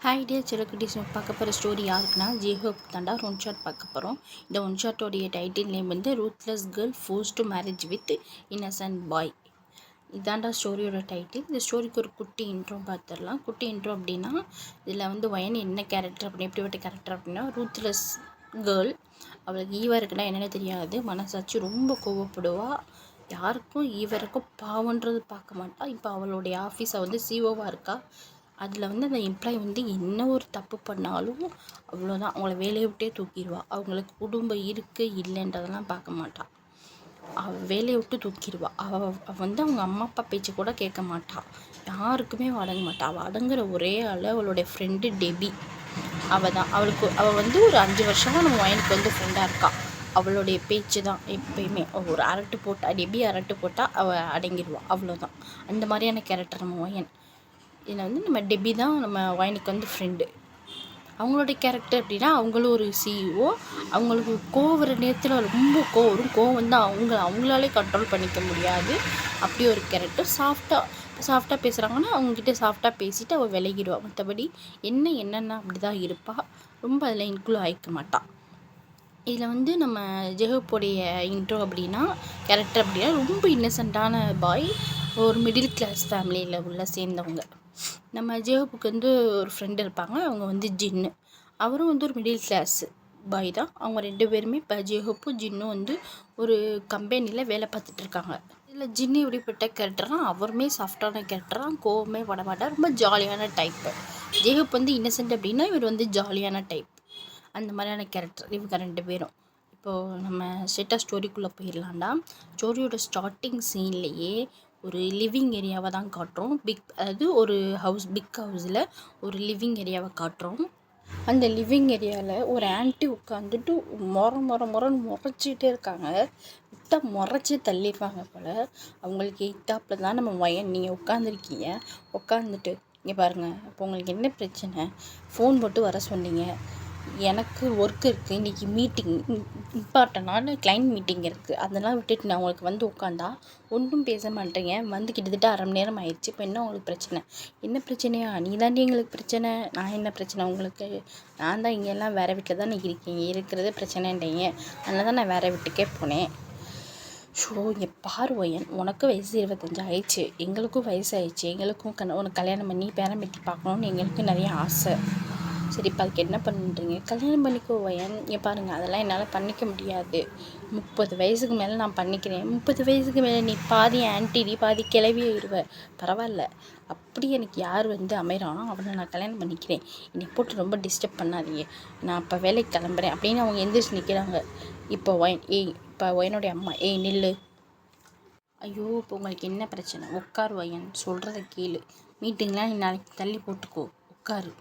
Hi dear செல்லக்குட்டீஸ், பார்க்க போகிற story யாருக்குன்னா ஜேஹோப் தாண்டா ஒன் ஷாட் பார்க்க போகிறோம். இந்த ஒன் ஷாட்டோடைய டைட்டில் நேம் வந்து ruthless girl forces to marriage with innocent boy. இதாண்டா ஸ்டோரியோட டைட்டில். இந்த ஸ்டோரிக்கு ஒரு குட்டி இன்ட்ரோ பார்த்துடலாம். குட்டி இன்ட்ரோ அப்படின்னா இதில் வந்து வயன் என்ன கேரக்டர் அப்படின்னு எப்படிப்பட்ட கேரக்டர் அப்படின்னா ரூத்லெஸ் கேர்ள். அவளுக்கு ஈவா இருக்குன்னா என்னென்ன தெரியாது, மனசாட்சி ரொம்ப கோவப்படுவா, யாருக்கும் ஈவருக்கும் பாவன்றது பார்க்க மாட்டா. இப்போ அவளுடைய ஆஃபீஸை வந்து சிஓவாக இருக்கா. அதில் வந்து அந்த எம்ப்ளாயி வந்து என்ன ஒரு தப்பு பண்ணாலும் அவ்வளோதான், அவங்கள வேலையை விட்டே தூக்கிடுவா. அவங்களுக்கு குடும்பம் இருக்குது இல்லைன்றதெல்லாம் பார்க்க மாட்டாள். அவள் வேலையை விட்டு தூக்கிடுவா. அவள் வந்து அவங்க அம்மா அப்பா பேச்சு கூட கேட்க மாட்டாள், யாருக்குமே அடங்க மாட்டாள். அவள் அடங்குற ஒரே ஆள் அவளுடைய ஃப்ரெண்டு டெபி. அவள் வந்து ஒரு 5 வருஷமாக நம்ம வயனுக்கு வந்து ஃப்ரெண்டாக இருக்கா. அவளுடைய பேச்சு தான் எப்பயுமே. ஒரு அரட்டு போட்டால் டெபி அரட்டு போட்டால் அவள் அடங்கிடுவாள், அவ்வளோதான். அந்த மாதிரியான கேரக்டர் நம்ம வயன். இதில் வந்து நம்ம டெபி தான் நம்ம வயனுக்கு வந்து ஃப்ரெண்டு. அவங்களுடைய கேரக்டர் அப்படின்னா அவங்களும் ஒரு சிஇஓ. அவங்களுக்கு கோவர நேரத்தில் ரொம்ப கோவம் வந்து அவங்களாலே கண்ட்ரோல் பண்ணிக்க முடியாது. அப்படி ஒரு கேரக்டர். சாஃப்டாக பேசுகிறாங்கன்னா அவங்கக்கிட்ட சாஃப்டாக பேசிவிட்டு அவள் விலகிடுவாள். மற்றபடி என்னென்ன அப்படி தான் இருப்பாள். ரொம்ப அதில் இன்க்ளூட் ஆகிக்க மாட்டாள். இதில் வந்து நம்ம ஜெஹோப்புடைய இன்ட்ரோ அப்படின்னா கேரக்டர் அப்படின்னா ரொம்ப இன்னசென்ட்டான பாய். ஒரு மிடில் கிளாஸ் ஃபேமிலியில் உள்ள சேர்ந்தவங்க. நம்ம ஜேஹோப்புக்கு வந்து ஒரு ஃப்ரெண்டு இருப்பாங்க, அவங்க வந்து ஜின்னு. அவரும் வந்து ஒரு மிடில் கிளாஸ் பாய் தான். அவங்க 2 பேருமே இப்போ ஜேஹோப்பும் ஜின்னும் வந்து ஒரு கம்பெனியில் வேலை பார்த்துட்ருக்காங்க. இதில் ஜின்னு எப்படிப்பட்ட கேரக்டர்னால் அவருமே சாஃப்டான கேரக்டராக, கோவமே படமாட்டார், ரொம்ப ஜாலியான டைப்பு. ஜேஹோப் வந்து இன்னசென்ட் அப்படின்னா இவர் வந்து ஜாலியான டைப். அந்த மாதிரியான கேரக்டர் இவங்க 2 பேரும். இப்போது நம்ம ஸ்ட்ரெயிட்டாக ஸ்டோரிக்குள்ளே போயிடலாம்டா. ஸ்டோரியோட ஸ்டார்டிங் சீன்லேயே ஒரு லிவிங் ஏரியாவை தான் காட்டுறோம். அதாவது ஒரு பிக் ஹவுஸில் ஒரு லிவிங் ஏரியாவை காட்டுறோம். அந்த லிவிங் ஏரியாவில் ஒரு ஆன்ட்டி உட்காந்துட்டு மொரன்னு முறைச்சிக்கிட்டே இருக்காங்க. விட்டால் முறைச்சி தள்ளிடுவாங்க போல். அவங்களுக்கு எய்த்தாப்பில் தான் நம்ம வயன். நீங்கள் உட்காந்துருக்கீங்க, உட்காந்துட்டு இங்கே பாருங்கள், இப்போ உங்களுக்கு என்ன பிரச்சனை, ஃபோன் போட்டு வர சொன்னீங்க, எனக்கு ஒர்க் இருக்குது, இன்றைக்கி மீட்டிங், இம்பார்ட்டண்டான கிளைண்ட் மீட்டிங் இருக்குது, அதெல்லாம் விட்டுட்டு நான் உங்களுக்கு வந்து உட்காந்தா ஒன்றும் பேச மாட்டேங்க. வந்து கிட்டத்தட்ட 1/2 மணி நேரம் ஆயிடுச்சு. இப்போ என்ன உங்களுக்கு பிரச்சனை? என்ன பிரச்சனையா? நீ தாண்டி எங்களுக்கு பிரச்சனை. நான் என்ன பிரச்சனை உங்களுக்கு? நான் தான் இங்கெல்லாம் வேறு வீட்டில் தான் இருக்கீங்க, இருக்கிறது பிரச்சனைன்றீங்க, அதனால தான் நான் வேறு வீட்டுக்கே போனேன். ஸோ இங்கே பார்வையன், உனக்கு வயசு 25 ஆயிடுச்சு, எங்களுக்கும் வயசு ஆயிடுச்சு, எங்களுக்கும் உனக்கு கல்யாணம் பண்ணி பேரம் பேத்தி பார்க்கணுன்னு எங்களுக்கும் நிறைய ஆசை. சரி, இப்போ அதுக்கு என்ன பண்ணுறீங்க? கல்யாணம் பண்ணிக்கோ வயன். இங்கே பாருங்கள், அதெல்லாம் என்னால் பண்ணிக்க முடியாது. 30 வயசுக்கு மேலே நான் பண்ணிக்கிறேன். 30 வயசுக்கு மேலே நீ பாதி ஆன்டி, பாதி கிளவியாயிருவ. பரவாயில்ல, அப்படி எனக்கு யார் வந்து அமைகிறானோ அவனை நான் கல்யாணம் பண்ணிக்கிறேன். என்னை போட்டு ரொம்ப டிஸ்டர்ப் பண்ணாதீங்க, நான் இப்போ வேலைக்கு கிளம்புறேன் அப்படின்னு அவங்க எந்திரிச்சு நிற்கிறாங்க. இப்போ வயனுடைய அம்மா, நில்லு. ஐயோ, இப்போ உங்களுக்கு என்ன பிரச்சனை? உட்கார் வயன், சொல்கிறத கேளு. மீட்டிங்லாம் நீ நாளைக்கு தள்ளி போட்டுக்கோ, உட்காரு.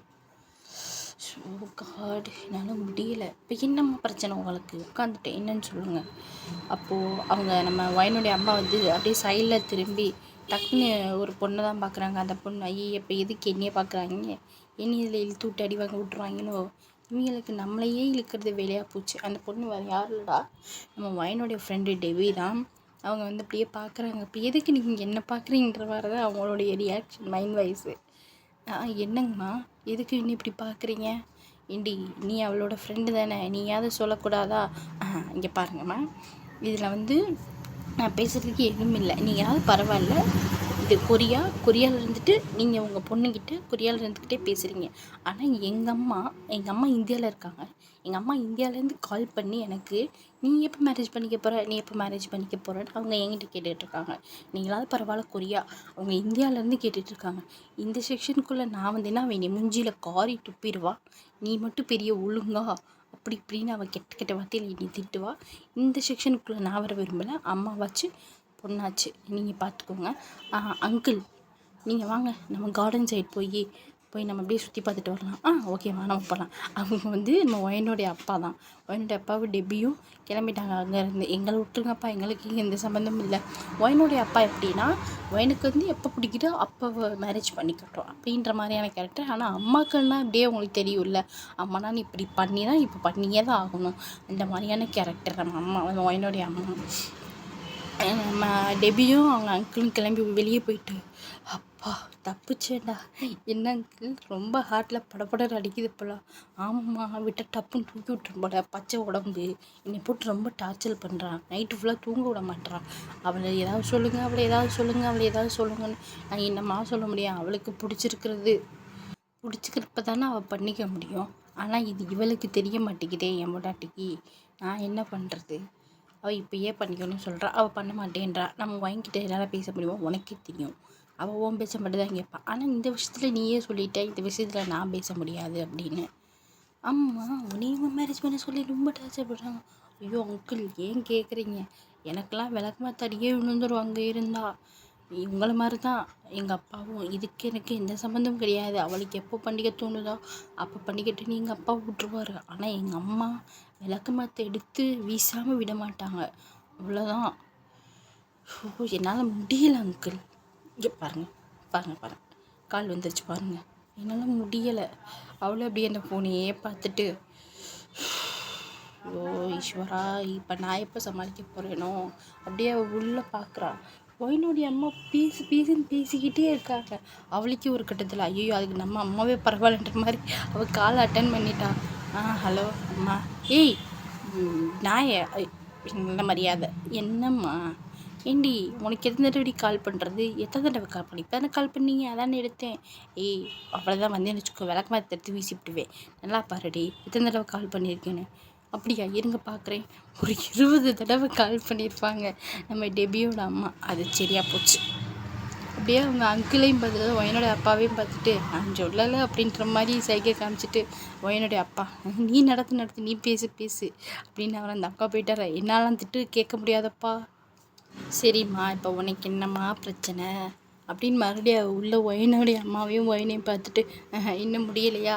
ஸோ காட், என்னால் முடியலை. இப்போ என்னம்மா பிரச்சனை உங்களுக்கு? உட்காந்துட்டு என்னன்னு சொல்லுங்கள். அப்போது அவங்க நம்ம வயனுடைய அம்மா வந்து அப்படியே சைடில் திரும்பி டக்குன்னு ஒரு பொண்ணை தான் பார்க்குறாங்க. அந்த பொண்ணு, ஐயே இப்போ எதுக்கு என்னையே பார்க்குறாங்க, என்னை இதில் இழுத்து விட்டு அடி வாங்க விட்ருவாங்களோ, இவங்களுக்கு நம்மளையே இழுக்கிறது வேலையாக போச்சு. அந்த பொண்ணு வேறு யாரும் இல்லைடா, நம்ம வயனுடைய ஃப்ரெண்டு டெவி தான். அவங்க வந்து அப்படியே பார்க்குறாங்க. இப்போ எதுக்கு நீங்கள் என்ன பார்க்குறீங்கிற மாதிரி தான் அவங்களுடைய ரியாக்ஷன், மைண்ட் வைஸு. என்னங்கம்மா, எதுக்கு இன்னும் இப்படி பார்க்குறீங்க? ஏண்டி, நீ அவளோட ஃப்ரெண்டு தானே, நீயாவது சொல்லக்கூடாதா? இங்கே பாருங்கம்மா, இதில் வந்து நான் பேசுகிறதுக்கு எதுவும் இல்லை, நீங்களாவது பரவாயில்ல. இது கொரியாவில் இருந்துட்டு நீங்கள் உங்கள் பொண்ணுக்கிட்ட கொரியாவில் இருந்துக்கிட்டே பேசுகிறீங்க. ஆனால் எங்கள் அம்மா இந்தியாவில் இருக்காங்க. எங்கள் அம்மா இந்தியாவிலேருந்து கால் பண்ணி எனக்கு நீ எப்போ மேரேஜ் பண்ணிக்க போகிறேன்னு அவங்க என்கிட்ட கேட்டுட்ருக்காங்க. நீங்களாவது பரவாயில்ல கொரியா, அவங்க இந்தியாவிலேருந்து கேட்டுட்ருக்காங்க. இந்த செக்ஷனுக்குள்ளே நான் வந்தேன்னா அவன் நீ மூஞ்சியில் காரி துப்பிடுவா. நீ மட்டும் பெரிய ஒழுங்கா அப்படி இப்படின்னு அவள் கெட்ட வார்த்தையில் என்னை திட்டுவா. இந்த செக்ஷனுக்குள்ளே நான் வர விரும்பலை. அம்மாவாச்சு பொண்ணாச்சு, நீங்கள் பார்த்துக்கோங்க. அங்கிள், நீங்கள் வாங்க, நம்ம கார்டன் சைடு போய் நம்ம அப்படியே சுற்றி பார்த்துட்டு வரலாம். ஓகேவா, நம்ம போகலாம். அவங்க வந்து நம்ம வயனுடைய அப்பா தான். வயனுடைய அப்பாவும் டெபியும் கிளம்பிட்டாங்க அங்கேருந்து. எங்களை விட்டுருங்கப்பா, எங்களுக்கு எந்த சம்மந்தமும் இல்லை. வயனுடைய அப்பா எப்படின்னா, வயனுக்கு வந்து எப்போ பிடிக்குதோ அப்போ மேரேஜ் பண்ணிக்கட்டும் அப்படின்ற மாதிரியான கேரக்டர். ஆனால் அம்மாக்கள்னா அப்படியே அவங்களுக்கு தெரியும்ல, அம்மானா நீ இப்படி பண்ணி தான் இப்போ பண்ணியே தான் ஆகணும், அந்த மாதிரியான கேரக்டர் நம்ம அம்மா, வயனுடைய அம்மா. நம்ம டெபியும் அவங்க அங்கிளும் கிளம்பி வெளியே போயிட்டு, அப்பா அப்பா தப்பிச்சேன்டா. என்ன அங்கிள் ரொம்ப ஹார்ட்டில் படபடன்னு அடிக்குது இப்போலாம். ஆமாம்மா விட்ட டப்புன்னு தூக்கி விட்டுரும் போல. பச்சை உடம்பு என்னை போட்டு ரொம்ப டார்ச்சர் பண்ணுறான். நைட்டு ஃபுல்லாக தூங்க விட மாட்டேறான். அவளை ஏதாவது சொல்லுங்கள், அவளை ஏதாவது சொல்லுங்கள், அவளை ஏதாவது சொல்லுங்கன்னு நான் என்னம்மா சொல்ல முடியும்? அவளுக்கு பிடிச்சிக்கிறப்ப தானே அவள் பண்ணிக்க முடியும். ஆனால் இது இவளுக்கு தெரிய மாட்டேங்குதே என் பொண்டாட்டிக்கு. நான் என்ன பண்ணுறது? அவள் இப்போயே பண்ணிக்கணும்னு சொல்கிறா, அவள் பண்ண மாட்டேன்றா. நம்ம வாங்கிக்கிட்ட என்னால் பேச முடியுமோ? உனக்கே தெரியும். அவள் ஓன் பேச மட்டும் தான் கேட்பான். ஆனால் இந்த விஷயத்தில் நீயே சொல்லிட்ட, இந்த விஷயத்தில் நான் பேச முடியாது அப்படின்னு. அம்மா உன்னையும் மேரேஜ் பண்ண சொல்லி ரொம்ப டார்ச்சர் பண்ணுறாங்க. ஐயோ அங்கிள் ஏன் கேட்குறீங்க? எனக்கெல்லாம் விளக்கமாத்தடியே விழுந்துடும் அங்கே இருந்தா. இவங்கள மாதிரி தான் எங்கள் அப்பாவும். இதுக்கு எனக்கு எந்த சம்மந்தமும் கிடையாது. அவளுக்கு எப்போ பண்டிகை தோணுதோ அப்போ பண்ணிக்கிட்டுன்னு எங்கள் அப்பா விட்டுருவார். ஆனால் எங்கள் அம்மா விளக்கமாத்த எடுத்து வீசாமல் விட மாட்டாங்க. அவ்வளோதான். என்னால் முடியலை அங்கிள். இங்கே பாருங்கள் கால் வந்துருச்சு பாருங்கள். என்னால் முடியலை. அவளும் அப்படியே அந்த ஃபோனையே பார்த்துட்டு, ஓ ஈஸ்வரா இப்போ நான் எப்போ சமாளிக்க போகிறேனோ அப்படியே அவள் உள்ளே பார்க்குறா. ஒயினுடைய அம்மா பேசுன்னு பேசிக்கிட்டே இருக்காங்க. அவளுக்கே ஒரு கட்டத்தில் ஐயோ அதுக்கு நம்ம அம்மாவே பரவாயில்லன்ற மாதிரி அவள் காலை அட்டன் பண்ணிட்டா. ஹலோ அம்மா. ஏய் நாய நல்ல மரியாதை. என்னம்மா ஏண்டி உனக்கு எத்தனை தடவை கால் பண்ணுறது? எத்தனை தடவை கால் பண்ணி இப்போ தானே கால் பண்ணீங்க, அதானே எடுத்தேன். ஏய் அவ்வளோதான் வந்து வச்சுக்கோ, விளக்கமாக எடுத்து வீசிவிட்டுவேன். நல்லா பாருடி எத்தனை தடவை கால் பண்ணியிருக்கேன்னு. அப்படியா இருங்க பார்க்குறேன். ஒரு 20 தடவை கால் பண்ணியிருப்பாங்க நம்ம டெபியோட அம்மா. அது சரியாக போச்சு. அப்படியே அவங்க அங்கிளையும் பார்த்துட்டு ஒயனுடைய அப்பாவையும் பார்த்துட்டு நான் சொல்லலை அப்படின்ற மாதிரி சைகை காமிச்சிட்டு ஒயனுடைய அப்பா நீ நடத்து நீ பேசு அப்படின்னு அவர் அந்த அக்கா போயிட்டார. என்னாலாம் திட்டு கேட்க முடியாதப்பா. சரிம்மா இப்போ உனக்கு என்னம்மா பிரச்சனை அப்படின்னு மறுபடியும் உள்ள ஒயனுடைய அம்மாவையும் ஒயனையும் பார்த்துட்டு இன்னும் முடியலையா?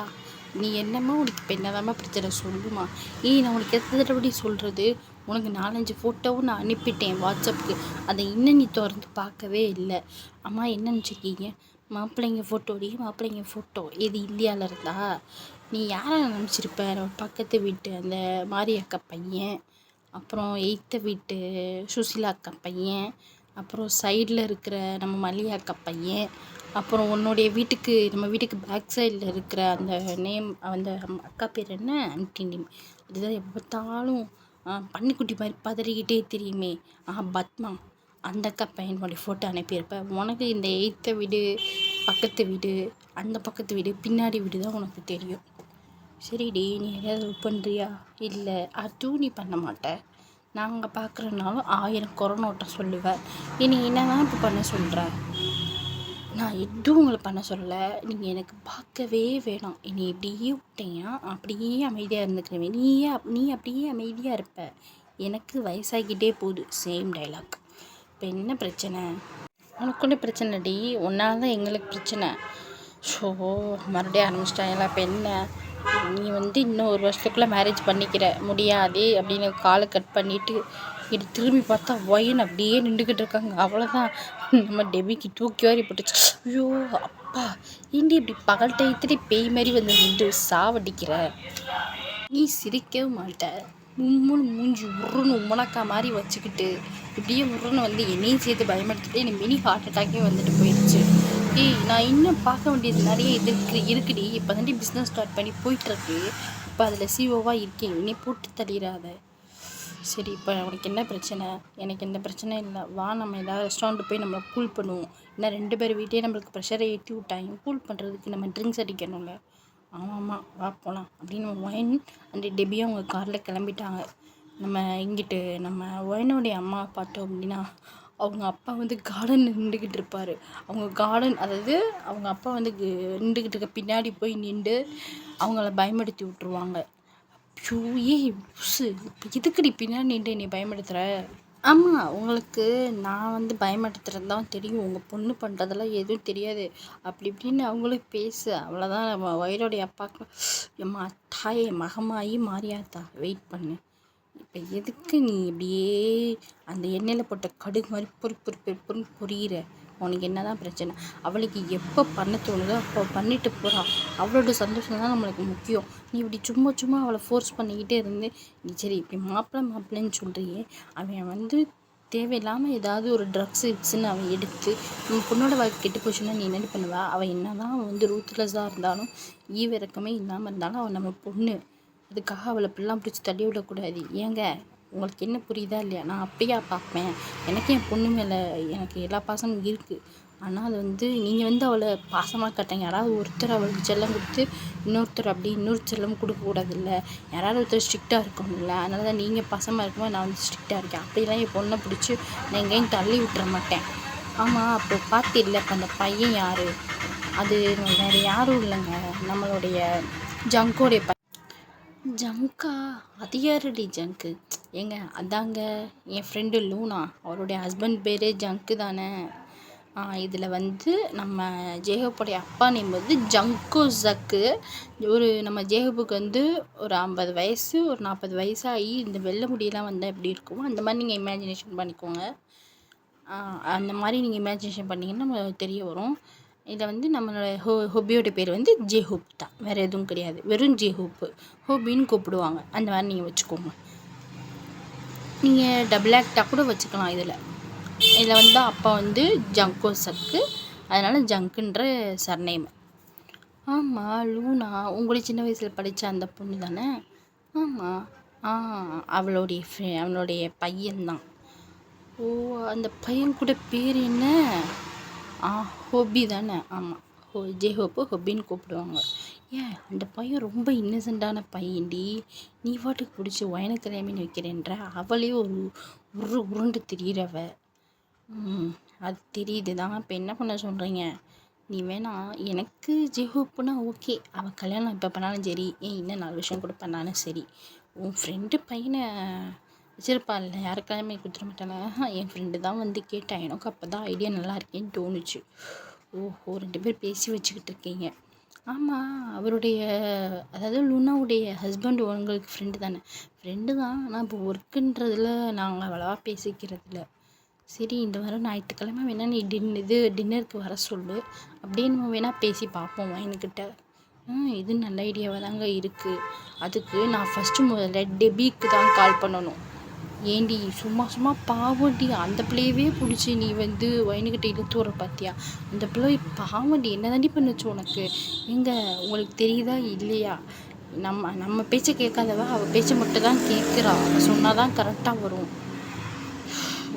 நீ என்னம்மா உனக்கு இப்போ என்னதாம்மா பிரச்சனை சொல்லுமா? நான் உனக்கு எத்தனை தடவை சொல்கிறது? உனக்கு 4-5 ஃபோட்டோவும் நான் அனுப்பிட்டேன் வாட்ஸ்அப்புக்கு. அதை இன்னும் நீ திறந்து பார்க்கவே இல்லை. அம்மா என்ன நினச்சிருக்கீங்க? மாப்பிள்ளைங்க ஃபோட்டோ இது இந்தியாவில் இருந்தா நீ யாரை நினச்சிருப்ப? நம்ம பக்கத்து வீட்டு அந்த மாரி அக்கா பையன், அப்புறம் 8th வீட்டு சுசிலா அக்கா பையன், அப்புறம் சைடில் இருக்கிற நம்ம மல்லிகா அக்கா பையன், அப்புறம் உன்னுடைய வீட்டுக்கு நம்ம வீட்டுக்கு பேக் சைடில் இருக்கிற அந்த நேம் அந்த அக்கா பேர் என்ன ஆன்டி நேம் அதுதான் எப்போ பார்த்தாலும் பன்னிக்குட்டி மாதிரி பதறிக்கிட்டே தெரியுமே பத்மா. அந்த அக்கா பையனுடைய ஃபோட்டோ அனுப்பியிருப்பேன். உனக்கு இந்த 8th வீடு பக்கத்து வீடு அந்த பக்கத்து வீடு பின்னாடி வீடு தான் உனக்கு தெரியும். சரிடி நீ எதாவது ஒர்க் பண்ணுறியா? இல்லை அதுவும் நீ பண்ண மாட்டேன். நாங்கள் பார்க்குறனாலும் 1000 கொரோனோட்டை சொல்லுவேன். நீ என்னதான் இப்போ பண்ண சொல்கிற? நான் எதுவும் உங்களை பண்ண சொல்லலை. நீங்கள் எனக்கு பார்க்கவே வேணாம். என்னை இப்படியே விட்டீங்கன்னா அப்படியே அமைதியாக இருந்துக்கிறேன். நீ அப்படியே அமைதியாக இருப்ப. எனக்கு வயசாகிக்கிட்டே போகுது. Same dialogue. இப்போ என்ன பிரச்சனை? உனக்கு ஒன்றும் பிரச்சனை டி, உன்னால் தான் எங்களுக்கு பிரச்சனை. ஸோ மறுபடியும் ஆரம்பிச்சிட்டாங்களா? இப்போ என்ன நீ இன்னும் 1 வருஷத்துக்குள்ளே மேரேஜ் பண்ணிக்கிற முடியாது அப்படின்னு காலை கட் பண்ணிவிட்டு இது திரும்பி பார்த்தா ஒயன் அப்படியே நின்றுக்கிட்டு இருக்காங்க. அவ்வளோதான் நம்ம டெபிக்கு தூக்கி வாரி போட்டுச்சு. ஐயோ அப்பா ஏண்டி இப்படி பகல் டயத்துலேயே பேய் மாதிரி நின்று சாவடிக்கிற? நீ சிரிக்கவும் மாட்ட. மூஞ்சி உருன்னு உமனக்கா மாதிரி வச்சுக்கிட்டு இப்படியே உருன்னு என்னையும் சேர்த்து பயன்படுத்திட்டு எனக்கு மினி ஹார்ட் அட்டாக்கே போயிடுச்சு. நான் இன்னும் பார்க்க வேண்டியது நிறைய இருக்குடி. இப்போ தாண்டி பிஸ்னஸ் ஸ்டார்ட் பண்ணி போயிட்டுருக்கு. இப்போ அதில் சிஓவாக இருக்கேன். இன்னே போட்டு தள்ளிடாத. சரி இப்போ உனக்கு என்ன பிரச்சனை? எனக்கு எந்த பிரச்சனையும் இல்லை. வா நம்ம ஏதாவது ரெஸ்டாரண்ட்டு போய் நம்மளை கூல் பண்ணுவோம். ஏன்னா 2 பேர் வீட்டையே நம்மளுக்கு ப்ரெஷரை ஏற்றி விட்டாங்க. கூல் பண்ணுறதுக்கு நம்ம ட்ரிங்க்ஸ் அடிக்கணும்ல. ஆமாம் வா போகலாம் அப்படின்னு ஒயின் அண்ட் டெபியும் அவங்க காரில் கிளம்பிட்டாங்க. நம்ம இங்கிட்டு நம்ம ஒயினுடைய அம்மா பார்த்தோம் அப்படின்னா அவங்க அப்பா கார்டனில் நின்றுக்கிட்டு இருப்பார். அதாவது அவங்க அப்பா நின்றுக்கிட்டு இருக்க பின்னாடி போய் நின்று அவங்கள பயன்படுத்தி விட்ருவாங்க. ஐயோ இப்போ எதுக்குடி பின்னாடி நின்று என்னை பயன்படுத்துகிற? ஆமாம் உங்களுக்கு நான் பயன்படுத்துகிறது தான் தெரியும். உங்கள் பொண்ணு பண்ணுறதெல்லாம் எதுவும் தெரியாது அப்படி இப்படின்னு அவங்களும் பேசு. அவ்வளோதான். நம்ம ஒயினுடைய அப்பாவுக்கு எம்மா தாயே மகமாயி மாறியாத்தா வெயிட் பண்ணு. இப்போ எதுக்கு நீ இப்படியே அந்த எண்ணெயில் போட்ட கடுகு மாதிரி பொறுன்னு பொரியிற? உனக்கு என்ன தான் பிரச்சனை? அவளுக்கு எப்போ பண்ண தோணுதோ அப்போ பண்ணிட்டு போகிறான். அவளோட சந்தோஷம் தான் நம்மளுக்கு முக்கியம். நீ இப்படி சும்மா அவளை ஃபோர்ஸ் பண்ணிக்கிட்டே இருந்து நீ சரி இப்படி மாப்பிள்ளைன்னு சொல்கிறியே அவன் தேவையில்லாமல் ஏதாவது ஒரு ட்ரக்ஸ் கிக்ஸ்ன்னு அவன் எடுத்து நம்ம பொண்ணோட வாழ்க்கை கெட்டு போச்சுன்னா நீ என்ன பண்ணுவா? அவள் என்ன தான் வந்து ரூத்லெஸ்ஸாக இருந்தாலும் ஈவிரக்கமே இல்லாமல் இருந்தாலும் அவள் நம்ம பொண்ணு. அதுக்காக அவளை இப்படிலாம் பிடிச்சி தள்ளி விடக்கூடாது. ஏங்க உங்களுக்கு என்ன புரியுதா இல்லையா? நான் அப்படியா பார்ப்பேன். எனக்கு என் பொண்ணு மேலே எனக்கு எல்லா பாசமும் இருக்குது. ஆனால் அது வந்து நீங்கள் வந்து அவளை பாசமாக கட்டுறீங்க. யாராவது ஒருத்தர் அவளுக்கு செல்லம் கொடுத்து இன்னொருத்தர் அப்படி இன்னொரு செல்லம் கொடுக்கக்கூடாதுல்ல. யாராவது ஒருத்தர் ஸ்ட்ரிக்டாக இருக்கணும்ல. அதனால தான் நீங்கள் பாசமாக இருக்கும்போது நான் வந்து ஸ்ட்ரிக்டாக இருக்கேன். அப்படிலாம் என் பொண்ணை பிடிச்சி நான் எங்கேயும் தள்ளி விட்டுற மாட்டேன். ஆமாம், அப்போ பார்த்து இல்லை. இப்போ அந்த பையன் யார்? அது வேறு யாரும் இல்லைங்க, நம்மளுடைய ஜங்கோடைய ஜங்கா? அது யாருடி ஜங்கு? ஏங்க அதாங்க என் ஃப்ரெண்டு லூனா. அவருடைய ஹஸ்பண்ட் பேர் ஜங்கு தானே. இதில் வந்து நம்ம ஜேஹோப்புடைய அப்பா நேம் வந்து ஜங்கோ ஜக்கு. நம்ம ஜேஹோப்புக்கு வந்து ஒரு 50 வயசு ஒரு 40 வயசாகி இந்த வெள்ளை முடியெல்லாம் வந்தால் எப்படி இருக்கும் அந்த மாதிரி நீங்கள் இமேஜினேஷன் பண்ணிக்கோங்க. அந்த மாதிரி நீங்கள் இமேஜினேஷன் பண்ணிங்கன்னா நம்ம தெரிய வரும். இதில் வந்து நம்மளோட ஹோபியோட பேர் வந்து ஜேஹோப் தான், வேறு எதுவும் கிடையாது. வெறும் ஜேஹோப்பு, ஹோபின்னு கூப்பிடுவாங்க. அந்த மாதிரி நீங்கள் வச்சுக்கோங்க. நீங்கள் டபுள் ஆக்டாக கூட வச்சுக்கலாம். இதில் வந்து அப்பா வந்து ஜங்கோ சக்கு, அதனால் ஜங்குன்ற சர்நேம். ஆமாம், லூனா உங்களுடைய சின்ன வயசில் படித்த அந்த பொண்ணு தானே? ஆமாம். அவளுடைய பையன்தான். ஓ, அந்த பையன் கூட பேர் என்ன? ஹோபி தானே? ஆமாம், ஜேஹோப்பு ஹோபின்னு கூப்பிடுவாங்க. ஏன் அந்த பையன் ரொம்ப இன்னசென்ட்டான பையன்டி. நீ பாட்டுக்கு பிடிச்சி ஒயனை கல்யாணம் வைக்கிறேன்ற. அவளே ஒரு உருண்டு திரியிறவ. அது தெரியுது தான். இப்போ என்ன பண்ண சொல்கிறீங்க? நீ வேணா எனக்கு ஜேஹோப்புனா ஓகே, அவள் கல்யாணம் இப்போ பண்ணாலும் சரி, இன்னும் 4 வருஷம் கூட பண்ணாலும் சரி. உன் ஃப்ரெண்டு பையனை வச்சிருப்பாள், யாரு கல்யாணம் கொடுத்துட மாட்டாளா? என் ஃப்ரெண்டு தான் வந்து கேட்டேன். எனக்கு அப்போ தான் ஐடியா நல்லா இருக்கேன்னு தோணுச்சு. ஓஹோ, 2 பேர் பேசி வச்சுக்கிட்டு இருக்கீங்க. ஆமாம், அவருடைய அதாவது லூனாவுடைய ஹஸ்பண்ட் உங்களுக்கு ஃப்ரெண்டு தானே? ஃப்ரெண்டு தான், ஆனால் இப்போ ஒர்க்குன்றதில் நாங்கள் அவ்வளவா பேசிக்கிறதில்ல. சரி, இந்த வாரம் ஞாயிற்றுக்கிழமை வேணால் நீ டின்னருக்கு வர சொல்லு. அப்படியே நம்ம வேணால் பேசி பார்ப்போம் என்கிட்ட. இது நல்ல ஐடியாவாக தாங்க இருக்குது. அதுக்கு நான் முதல்ல டெபிக்கு தான் கால் பண்ணணும். ஏண்டி சும்மா பாவண்டி, அந்த பிள்ளையவே பிடிச்சி நீ வந்து வயனுக்கிட்ட இழுத்து வர பார்த்தியா? அந்த பிள்ளை பாவண்டி, என்ன தாண்டி பண்ணுச்சு உனக்கு? எங்க உங்களுக்கு தெரியுதா இல்லையா? நம்ம பேச்சை கேட்காதவ அவள் பேச்சை மட்டும் தான் கேட்குறா. அவள் சொன்னால் தான் கரெக்டாக வரும்.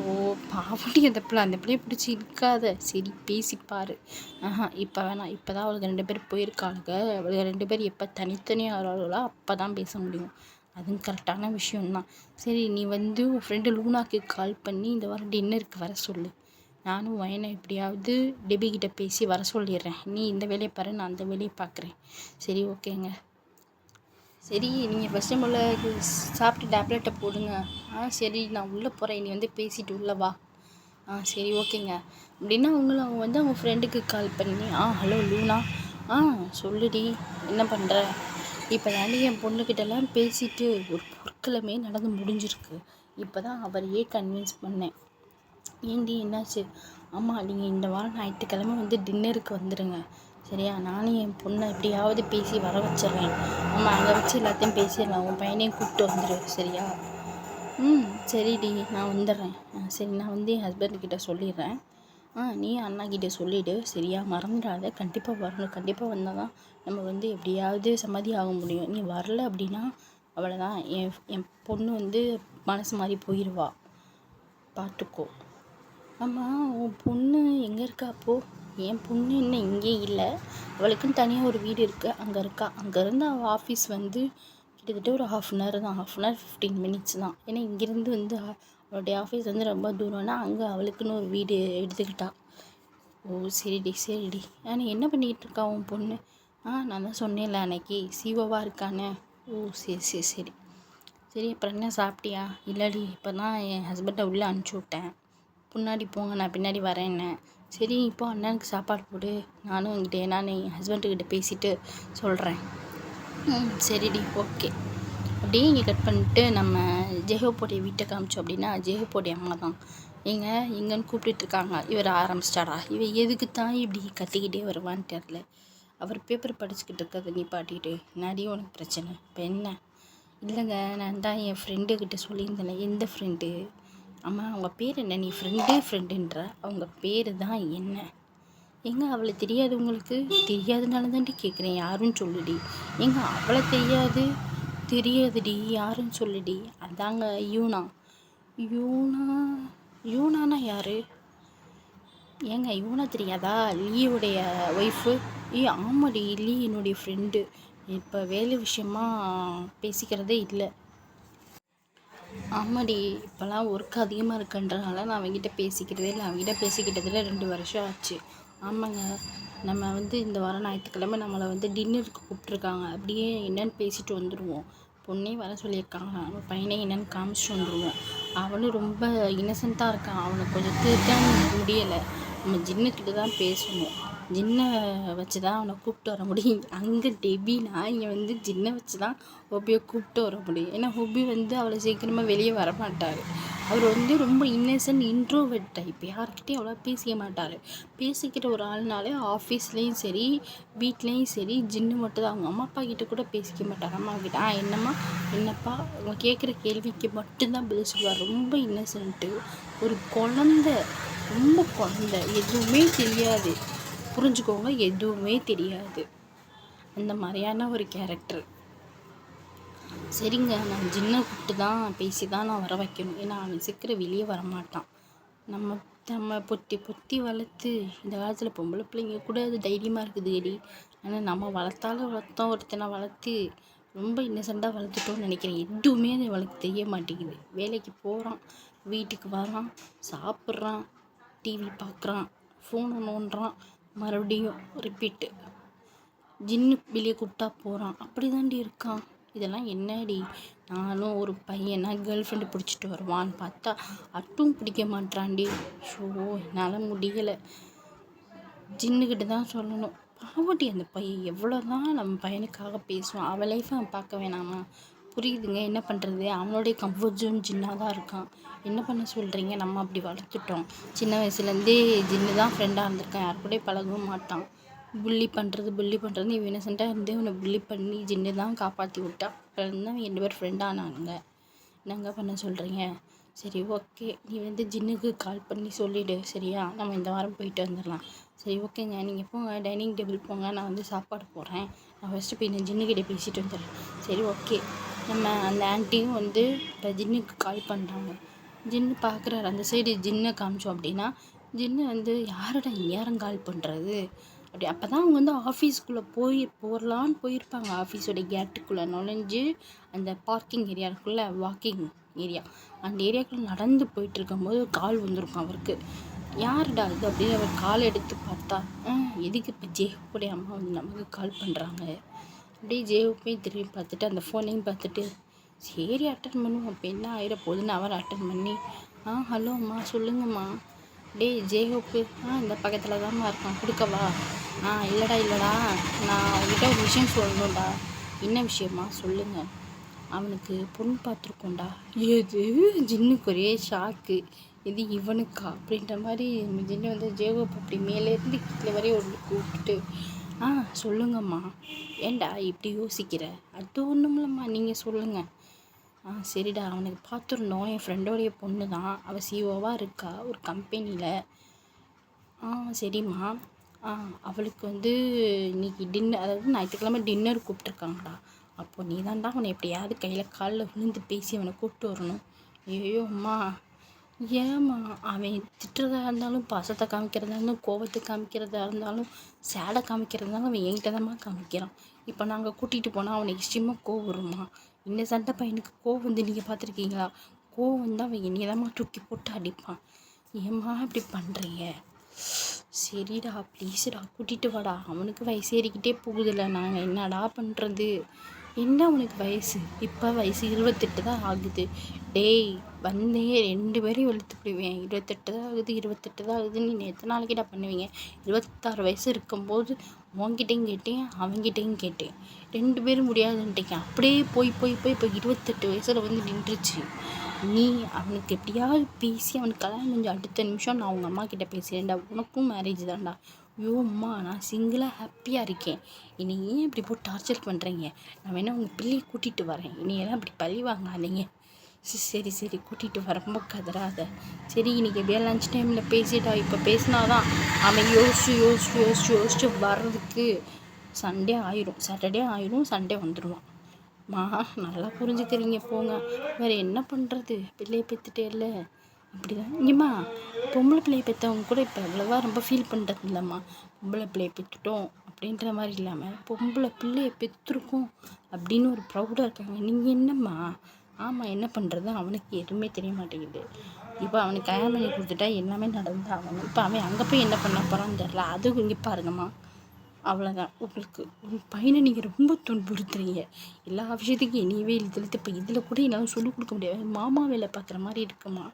ஓ, பாவண்டி அந்த பிள்ளையை பிடிச்சி இருக்காத. சரி, பேசிப்பார். இப்போ வேணாம். இப்போ தான் அவளுக்கு 2 பேர் போயிருக்காளுங்க. அவளுக்கு 2 பேர் எப்போ தனித்தனியாக ஆகிறாளோ அப்போ தான் பேச முடியும். அதுவும் கரெக்டான விஷயம்தான். சரி, நீ வந்து உன் ஃப்ரெண்டு லூனாக்கு கால் பண்ணி இந்த வாரம் டின்னருக்கு வர சொல்லு. நானும் வயனை எப்படியாவது டெபிகிட்ட பேசி வர சொல்லிடுறேன். நீ இந்த வேலையை பாரு, நான் அந்த வேலையை பார்க்குறேன். சரி, ஓகேங்க. சரி, நீங்கள் ஃபஸ்ட்டு முதல்ல சாப்பிட்டு டேப்லெட்டை போடுங்க. சரி, நான் உள்ளே போகிறேன். நீ வந்து பேசிட்டு உள்ளே வா. சரி, ஓகேங்க. அப்படின்னா அவங்க வந்து அவங்க ஃப்ரெண்டுக்கு கால் பண்ணி ஹலோ லூனா. சொல்லுடி, என்ன பண்ணுற? இப்போ தாண்டி என் பொண்ணுக்கிட்டலாம் பேசிட்டு ஒரு பொருட்களமே நடந்து முடிஞ்சிருக்கு. இப்போ தான் அவரையே கன்வின்ஸ் பண்ணேன். ஏண்டி, என்னாச்சு? ஆமாம், நீங்கள் இந்த வாரம் ஞாயிற்றுக்கிழமை வந்து டின்னருக்கு வந்துடுங்க. சரியா? நானும் என் பொண்ணை எப்படியாவது பேசி வர வச்சிடுறேன். ஆமாம், அங்கே வச்சு எல்லாத்தையும் பேசிடலாம். உன் பையனையும் கூப்பிட்டு வந்துடு. சரியா? சரிடி, நான் வந்துடுறேன். சரி, நான் வந்து என் ஹஸ்பண்ட்கிட்ட சொல்லிடுறேன். நீ அண்ணாக்கிட்ட சொல்லிவிடு. சரியா? மறந்துடாத. கண்டிப்பாக வரணும். கண்டிப்பாக வந்தால் தான் நம்ம வந்து எப்படியாவது சமாதி ஆக முடியும். நீ வரல அப்படின்னா அவ்வளோதான். என் பொண்ணு வந்து மனசு மாதிரி போயிடுவா. பார்த்துக்கோ. ஆமாம், உன் பொண்ணு எங்கே இருக்கா அப்போது? என் பொண்ணு இன்னும் இங்கே இல்லை. அவளுக்குன்னு தனியாக ஒரு வீடு இருக்குது, அங்கே இருக்கா. அங்கேருந்து அவள் ஆஃபீஸ் வந்து கிட்டத்தட்ட ஒரு 1/2 hour தான். 1/2 hour 15 minutes தான். ஏன்னா இங்கேருந்து வந்து அவளுடைய ஆஃபீஸ் வந்து ரொம்ப தூரம்னா அங்கே அவளுக்குன்னு ஒரு வீடு எடுத்துக்கிட்டா. ஓ, சரிடி. ஆனால் என்ன பண்ணிக்கிட்டு இருக்கா உன் பொண்ணு? நான் தான் சொன்னேன்ல அன்னைக்கு, சிஓவாக இருக்கானே. ஓ, சரி. அப்புறம் என்ன சாப்பிட்டியா? இல்லடி, இப்போ தான் என் ஹஸ்பண்டை உள்ளே அனுப்பிச்சி விட்டேன். முன்னாடி போங்க, நான் பின்னாடி வரேன்னு. சரி, இப்போ அண்ணனுக்கு சாப்பாடு போடு. நான் என் ஹஸ்பண்டுக்கிட்ட பேசிவிட்டு சொல்கிறேன். சரிடி, ஓகே. அப்படியே இங்கே கட் பண்ணிட்டு நம்ம ஜேஹோப்போடைய வீட்டை காமிச்சோம் அப்படின்னா ஜேஹோப்போடைய அம்மா தான் எங்கன்னு கூப்பிட்டுருக்காங்க. இவர் ஆரம்பிச்சிட்டாரா? இவர் எதுக்கு தான் இப்படி கத்திக்கிட்டே வருவான்னு தெரில. அவர் பேப்பர் படிச்சுக்கிட்டு இருக்கிறத நீ பாட்டிக்கிட்டு நிறைய உனக்கு பிரச்சனை. இப்போ என்ன? இல்லைங்க, நான் தான் என் ஃப்ரெண்டுக்கிட்ட சொல்லியிருந்தேன். எந்த ஃப்ரெண்டு? அம்மா அவங்க பேர் என்ன? நீ ஃப்ரெண்டுன்ற அவங்க பேர் தான் என்ன? ஏங்க அவளை தெரியாது உங்களுக்கு? தெரியாதுனால தாண்டி கேட்குறேன், யாருன்னு சொல்லுடி. ஏங்க அவளை தெரியாதுடி, யாருன்னு சொல்லுடி. அதாங்க யூனா. யூனா? யூனானா யாரு? ஏங்க யூனா தெரியாதா? லீயோடைய ஒய்ஃபு. ஆமாடி, லீ என்னுடைய ஃப்ரெண்டு. இப்போ வேலை விஷயமா பேசிக்கிறதே இல்லை. ஆமாடி, இப்போல்லாம் ஒர்க் அதிகமாக இருக்குன்றனால நான் அவங்ககிட்ட பேசிக்கிறதே இல்லை. அவங்ககிட்ட பேசிக்கிட்டதில் 2 வருஷம் ஆச்சு. ஆமாங்க, நம்ம இந்த வாரம் ஞாயிற்றுக்கிழமை நம்மளை டின்னருக்கு கூப்பிட்ருக்காங்க. அப்படியே என்னென்னு பேசிட்டு வந்துடுவோம். பொண்ணையும் வர சொல்லியிருக்காங்க. நம்ம பையனையும் என்னென்னு காமிச்சிட்டு வந்துடுவோம். அவனும் ரொம்ப இன்னசென்ட்டாக இருக்கான். அவனுக்கு கொஞ்சம் திருத்தான் முடியலை. நம்ம ஜின்னுக்கிட்ட தான் பேசணும். ஜின்னை வச்சு தான் அவனை கூப்பிட்டு வர முடியும். அங்கே டெபினா இங்கே ஜின்னை வச்சு தான் ஹோபியை கூப்பிட்டு வர முடியும். ஏன்னா ஹோபி அவளை சீக்கிரமாக வெளியே வரமாட்டார். அவர் ரொம்ப இன்னசென்ட் இன்ட்ரோவர்ட் டைப். யார்கிட்டையும் அவ்வளோ பேசிக்க மாட்டார். பேசிக்கிற ஒரு ஆள்னாலே ஆஃபீஸ்லேயும் சரி வீட்லேயும் சரி ஜின்னு மட்டும் தான். அவங்க அம்மா அப்பா கிட்ட கூட பேசிக்க மாட்டார். அம்மா கிட்ட என்னம்மா என்னப்பா அவங்க கேட்குற கேள்விக்கு மட்டும்தான் பதில் சொல்லுவார். ரொம்ப இன்னசென்ட்டு, ஒரு குழந்தை, ரொம்ப குழந்தை, எதுவுமே தெரியாது. புரிஞ்சுக்கோங்க, எதுவுமே தெரியாது. அந்த மாதிரியான ஒரு கேரக்டர். சரிங்க, நான் ஜின்னை கூப்பிட்டு தான் பேசி தான் நான் வர வைக்கணும். ஏன்னா அவன் சீக்கிரம் வெளியே வரமாட்டான். நம்ம நம்ம பொத்தி வளர்த்து இந்த காலத்தில் பொம்பளை பிள்ளைங்க கூட அது தைரியமாக இருக்குது ஏடி. ஆனால் நம்ம வளர்த்தோம் ஒருத்தனை வளர்த்து ரொம்ப இன்னசென்ட்டாக வளர்த்துட்டோன்னு நினைக்கிறேன். எதுவுமே அது அவளுக்கு தெரிய மாட்டேங்குது. வேலைக்கு போகிறான், வீட்டுக்கு வரான், சாப்பிட்றான், டிவி பார்க்குறான், ஃபோனை நோண்டுறான், மறுபடியும் ரிப்பீட்டு. ஜின்னு வெளியே கூப்பிட்டா போகிறான். அப்படி தாண்டி இருக்கான். இதெல்லாம் என்னடி? நானும் ஒரு பையனா கேர்ள் ஃப்ரெண்டு பிடிச்சிட்டு வருவான்னு பார்த்தா அட்டும் பிடிக்க மாட்டான்டி. ஷோ, என்னால் முடியலை. ஜின்னுக்கிட்ட தான் சொல்லணும். பாவட்டி அந்த பையன் எவ்வளோ தான் நம்ம பையனுக்காக பேசுவான். அவன் லைஃப்பை அவன் பார்க்க வேணாமா? புரியுதுங்க, என்ன பண்ணுறது? அவனுடைய கம்ஃபர்ட் ஜோன் ஜின்னாக தான் இருக்கான். என்ன பண்ண சொல்கிறீங்க? நம்ம அப்படி வளர்த்துட்டோம். சின்ன வயசுலேருந்தே ஜின்னு தான் ஃப்ரெண்டாக இருந்திருக்கான். யார் கூட பழகவும் மாட்டான். புள்ளி பண்ணுறது இவன் இன்னசென்ட்டாக இருந்து இவனை புள்ளி பண்ணி ஜின்னு தான் காப்பாற்றி விட்டா. அப்புறம் தான் 2 பேர் ஃப்ரெண்டானானுங்க. என்னங்க பண்ண சொல்கிறீங்க? சரி, ஓகே, நீ ஜின்னுக்கு கால் பண்ணி சொல்லிவிடு. சரியா? நம்ம இந்த வாரம் போயிட்டு வந்துடலாம். சரி, ஓகேங்க, நீங்கள் போங்க, டைனிங் டேபிள் போங்க, நான் சாப்பாடு போடுறேன். நான் ஃபஸ்ட்டு போய் இந்த ஜின்னுக்கிட்ட பேசிட்டு வந்துடுறேன். சரி, ஓகே. நம்ம அந்த ஆன்ட்டியும் இப்போ ஜின்னுக்கு கால் பண்ணுறாங்க. ஜின்னு பார்க்குறாரு. அந்த சைடு ஜின்னை காமிச்சோம் அப்படின்னா ஜின்னு யாருடா யாரும் கால் பண்ணுறது அப்படி. அப்போ தான் அவங்க ஆஃபீஸ்க்குள்ளே போகலான்னு போயிருப்பாங்க. ஆஃபீஸோடைய கேட்டுக்குள்ளே நுழைஞ்சு அந்த பார்க்கிங் ஏரியா இருக்குல்ல, வாக்கிங் ஏரியா, அந்த ஏரியாக்குள்ளே நடந்து போயிட்டுருக்கும்போது கால் வந்திருக்கும் அவருக்கு. யாருடா இது அப்படின்னு அவர் கால் எடுத்து பார்த்தா, எதுக்கு இப்போ ஜேஹுடைய அம்மா நமக்கு கால் பண்ணுறாங்க. அப்படியே ஜேஹுப்பையும் திரும்பி பார்த்துட்டு அந்த ஃபோனையும் பார்த்துட்டு சரி அட்டன் பண்ணுவோம், இப்போ என்ன ஆகிட போகுதுன்னு அவர் அட்டன் பண்ணி, ஹலோ அம்மா, சொல்லுங்கம்மா. டேய் ஜேஹோப்பு, இந்த பக்கத்தில் தான்மா இருக்கான், கொடுக்கவா? இல்லைடா நான் அவங்ககிட்ட ஒரு விஷயம் சொல்லணும்டா. என்ன விஷயமா? சொல்லுங்கள். அவனுக்கு பொண்ணு பார்த்துருக்கோண்டா. எது? ஜின்னுக்கு ஒரே ஷாக்கு. இது இவனுக்கா அப்படின்ற மாதிரி ஜின்னு ஜேஹோப் அப்படி மேலேருந்து கீழே வரையும் ஒரு கூப்பிட்டுட்டு, சொல்லுங்கம்மா. ஏண்டா இப்படி யோசிக்கிற? அது ஒன்றும் இல்லைம்மா, நீங்கள் சொல்லுங்கள். சரிடா, அவனுக்கு பார்த்துருந்தோம். என் ஃப்ரெண்டோடைய பொண்ணு தான். அவள் சிஓவாக இருக்கா ஒரு கம்பெனியில். சரிம்மா. அவளுக்கு இன்றைக்கி டின்னர், அதாவது ஞாயிற்றுக்கிழமை டின்னர் கூப்பிட்ருக்காங்கடா. அப்போது நீ தான்டா அவனை எப்படியாவது கையில் காலில் விழுந்து பேசி அவனை கூப்பிட்டு வரணும். ஐயோ அம்மா, ஏம்மா? அவன் திட்டுறதா இருந்தாலும், பாசத்தை காமிக்கிறதா இருந்தாலும், கோபத்தை காமிக்கிறதா இருந்தாலும், சேடை காமிக்கிறதா இருந்தாலும் அவன் என்கிட்ட தான்மா காமிக்கிறான். இப்போ நாங்கள் கூட்டிகிட்டு போனால் அவனுக்கு இஷ்டமாக கோவம் வருமா? இன்னசென்ட்டாக பையனுக்கு கோவம் நீங்கள் பார்த்துருக்கீங்களா? கோவம் அவன் என்னையதாம்மா தூக்கி போட்டு அடிப்பான். ஏம்மா இப்படி பண்ணுறீங்க? சரிடா, ப்ளீஸ்டா, கூட்டிகிட்டு வாடா. அவனுக்கு வயசு ஏறிக்கிட்டே போகுதில்ல, நாங்கள் என்னடா பண்ணுறது? என்ன அவனுக்கு வயசு? இப்போ வயசு 28 தான் ஆகுது. டேய், வந்தே 2 பேரையும் வெளுத்து போடுவேன். 28 தான் ஆகுது, 28 தான் ஆகுது. நீ எத்தனை நாளைக்கிட்ட பண்ணுவீங்க? 26 வயசு இருக்கும்போது உன்கிட்டையும் கேட்டேன், அவங்ககிட்டையும் கேட்டேன். 2 பேரும் முடியாதுன்ட்டீங்க. அப்படியே போய் இப்போ 28 வயசில் நின்றுச்சு. நீ அவனுக்கு எப்படியாவது பேசி அவனுக்கு கல்யாணம் முடிஞ்ச அடுத்த நிமிஷம் நான் அவங்க அம்மா கிட்டே பேசுகிறேன்டா. உனக்கும் மேரேஜ் தான்டா. ஐயோ அம்மா, நான் சிங்கிளாக ஹாப்பியாக இருக்கேன். என்னை ஏன் இப்படி போட்டு டார்ச்சர் பண்ணுறீங்க? நான் வேணா உங்கள் பிள்ளையை கூட்டிகிட்டு வரேன். என்னையெல்லாம் இப்படி பழி வாங்காதீங்க. சரி சரி கூட்டிகிட்டு வர ரொம்ப கதறாத. சரி இன்னைக்கு எப்படியா லஞ்ச் டைமில் பேசிட்டா. இப்போ பேசினாதான் அவன் யோசிச்சு வர்றதுக்கு சண்டே ஆயிரும், சாட்டர்டே ஆயிரும், சண்டே வந்துடுவான். மா நல்லா புரிஞ்சுக்கிறீங்க போங்க. வேறு என்ன பண்ணுறது, பிள்ளையை பெற்றுட்டே இல்லை அப்படி தான். இங்கேம்மா பொம்பளை பிள்ளையை பெற்றவங்க கூட இப்போ அவ்வளோவா ரொம்ப ஃபீல் பண்ணுறது இல்லைம்மா. பொம்பளை பிள்ளையை பெற்றுட்டோம் அப்படின்ற மாதிரி இல்லாமல் பொம்பளை பிள்ளையை பெற்றிருக்கோம் அப்படின்னு ஒரு ப்ரௌடாக இருக்காங்க. நீங்கள் என்னம்மா? ஆமாம், என்ன பண்ணுறது, அவனுக்கு எதுவுமே தெரிய மாட்டேங்குது. இப்போ அவனுக்கு கல்யாணம் பண்ணி கொடுத்துட்டா எல்லாமே நடந்து ஆகணும். இப்போ அவன் அங்கே போய் என்ன பண்ண போகிறான்னு தெரில. அதுவும் இங்கே பாருங்கம்மா, அவ்வளோதான். உங்களுக்கு உங்கள் பையனை நீங்கள் ரொம்ப துன்புறுத்துறீங்க. எல்லா விஷயத்துக்கும் என்னையவே இழுத்து இப்போ இதில் கூட என்னால் சொல்லிக் கொடுக்க முடியாது. மாமா வேலை பார்க்குற மாதிரி இருக்குமா.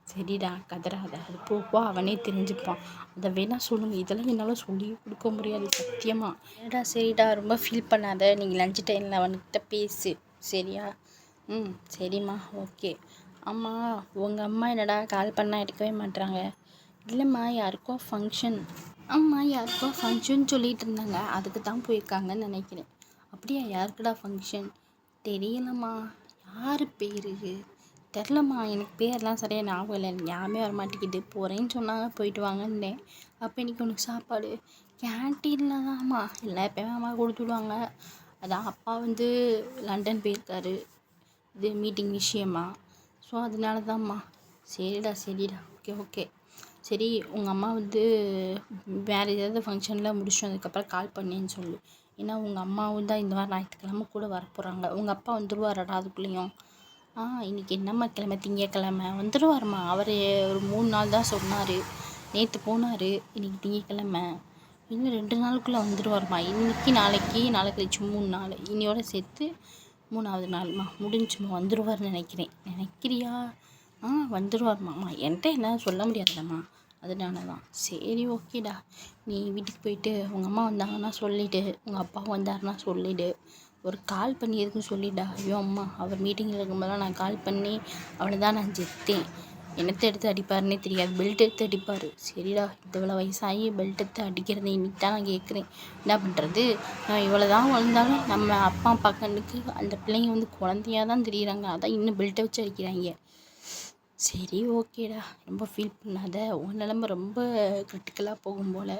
சரிடா கதறாத, அது போப்போ அவனே தெரிஞ்சுப்பான். அதை வேணால் சொல்லுங்கள், இதெல்லாம் என்னால் சொல்லி கொடுக்க முடியாது சத்தியமாக. ஏடா சரிடா, ரொம்ப ஃபீல் பண்ணாத. நீங்கள் லஞ்ச் டைமில் அவன்கிட்ட பேசு சரியா? சரிம்மா, ஓகே. ஆமாம், உங்கள் அம்மா என்னடா கால் பண்ணால் எடுக்கவே மாட்டுறாங்க? இல்லைம்மா, யாருக்கோ ஃபங்க்ஷன். ஆமாம், யாருக்கோ ஃபங்க்ஷன் சொல்லிகிட்டு இருந்தாங்க, அதுக்கு தான் போயிருக்காங்கன்னு நினைக்கிறேன். அப்படியா? யாருக்குடா ஃபங்க்ஷன்? தெரியலம்மா. யார் பேர் தெரிலம்மா, எனக்கு பேரெலாம் சரியாக ஞாபகம் இல்லை. எனக்கு ஞாபகமே வர மாட்டேங்கிது. போகிறேன்னு சொன்னாங்க, போயிட்டு வாங்கன்னே. அப்போ இன்றைக்கி உனக்கு சாப்பாடு கேன்டீனில் தான்ம்மா. இல்லை எப்போயுமே அம்மா கொடுத்துடுவாங்க. அதான் அப்பா வந்து லண்டன் போயிருக்காரு, இது மீட்டிங் விஷயமா. ஸோ அதனால தான்ம்மா. சரிடா ஓகே ஓகே. சரி, உங்கள் அம்மா வந்து வேறு ஏதாவது ஃபங்க்ஷனில் முடிச்சு வந்ததுக்கப்புறம் கால் பண்ணேன்னு சொல்லு. ஏன்னா உங்கள் அம்மாவும் தான் இந்த வாரம் ஞாயிற்றுக்கிழமை கூட வரப்போகிறாங்க. உங்கள் அப்பா வந்துடுவாரடா அதுக்குள்ளேயும்? இன்றைக்கி என்னம்மா கிழமை? திங்கக்கிழமை வந்துடுவார்மா. அவர் ஒரு 3 நாள் தான் சொன்னார். நேற்று போனார். இன்றைக்கி திங்கக்கிழமை, இன்னும் 2 நாளுக்குள்ளே வந்துடுவார்மா. இன்றைக்கி நாளைக்கு கழிச்சு 3 நாள், இன்னையோட சேர்த்து 3ஆவது நாள்மா. முடிஞ்சுமா, வந்துடுவார்னு நினைக்கிறியா? வந்துடுவார்மாம்மா. என்கிட்ட என்ன சொல்ல முடியாதுல்லம்மா, அதனால தான். சரி ஓகேடா, நீ வீட்டுக்கு போயிட்டு உங்கள் அம்மா வந்தாங்கன்னா சொல்லிவிடு, உங்கள் அப்பா வந்தாருன்னா சொல்லிவிடு, ஒரு கால் பண்ணி எதுக்கும் சொல்லிடா. ஐயோ அம்மா, அவர் மீட்டிங்கில் இருக்கும்போதெல்லாம் நான் கால் பண்ணி அவ்வளோதான் நான் செத்தேன். என்னத்தை எடுத்து அடிப்பாருன்னே தெரியாது, பெல்ட் எடுத்து அடிப்பார். சரிடா, இவ்வளோ வயசாகி பெல்ட் எடுத்து அடிக்கிறது இன்னைக்கு தான் நான் கேட்குறேன். என்ன பண்ணுறது, நான் இவ்வளோ தான் வளர்ந்தாலும் நம்ம அப்பா கண்ணுக்கு அந்த பிள்ளைங்க வந்து குழந்தையாக தான் தெரியுறாங்க. அதான் இன்னும் பெல்ட்டை வச்சு அடிக்கிறாங்க. சரி ஓகேடா, ரொம்ப ஃபீல் பண்ணாத. உன் நிலமை ரொம்ப கிரிட்டிக்கலாக போகும் போல்.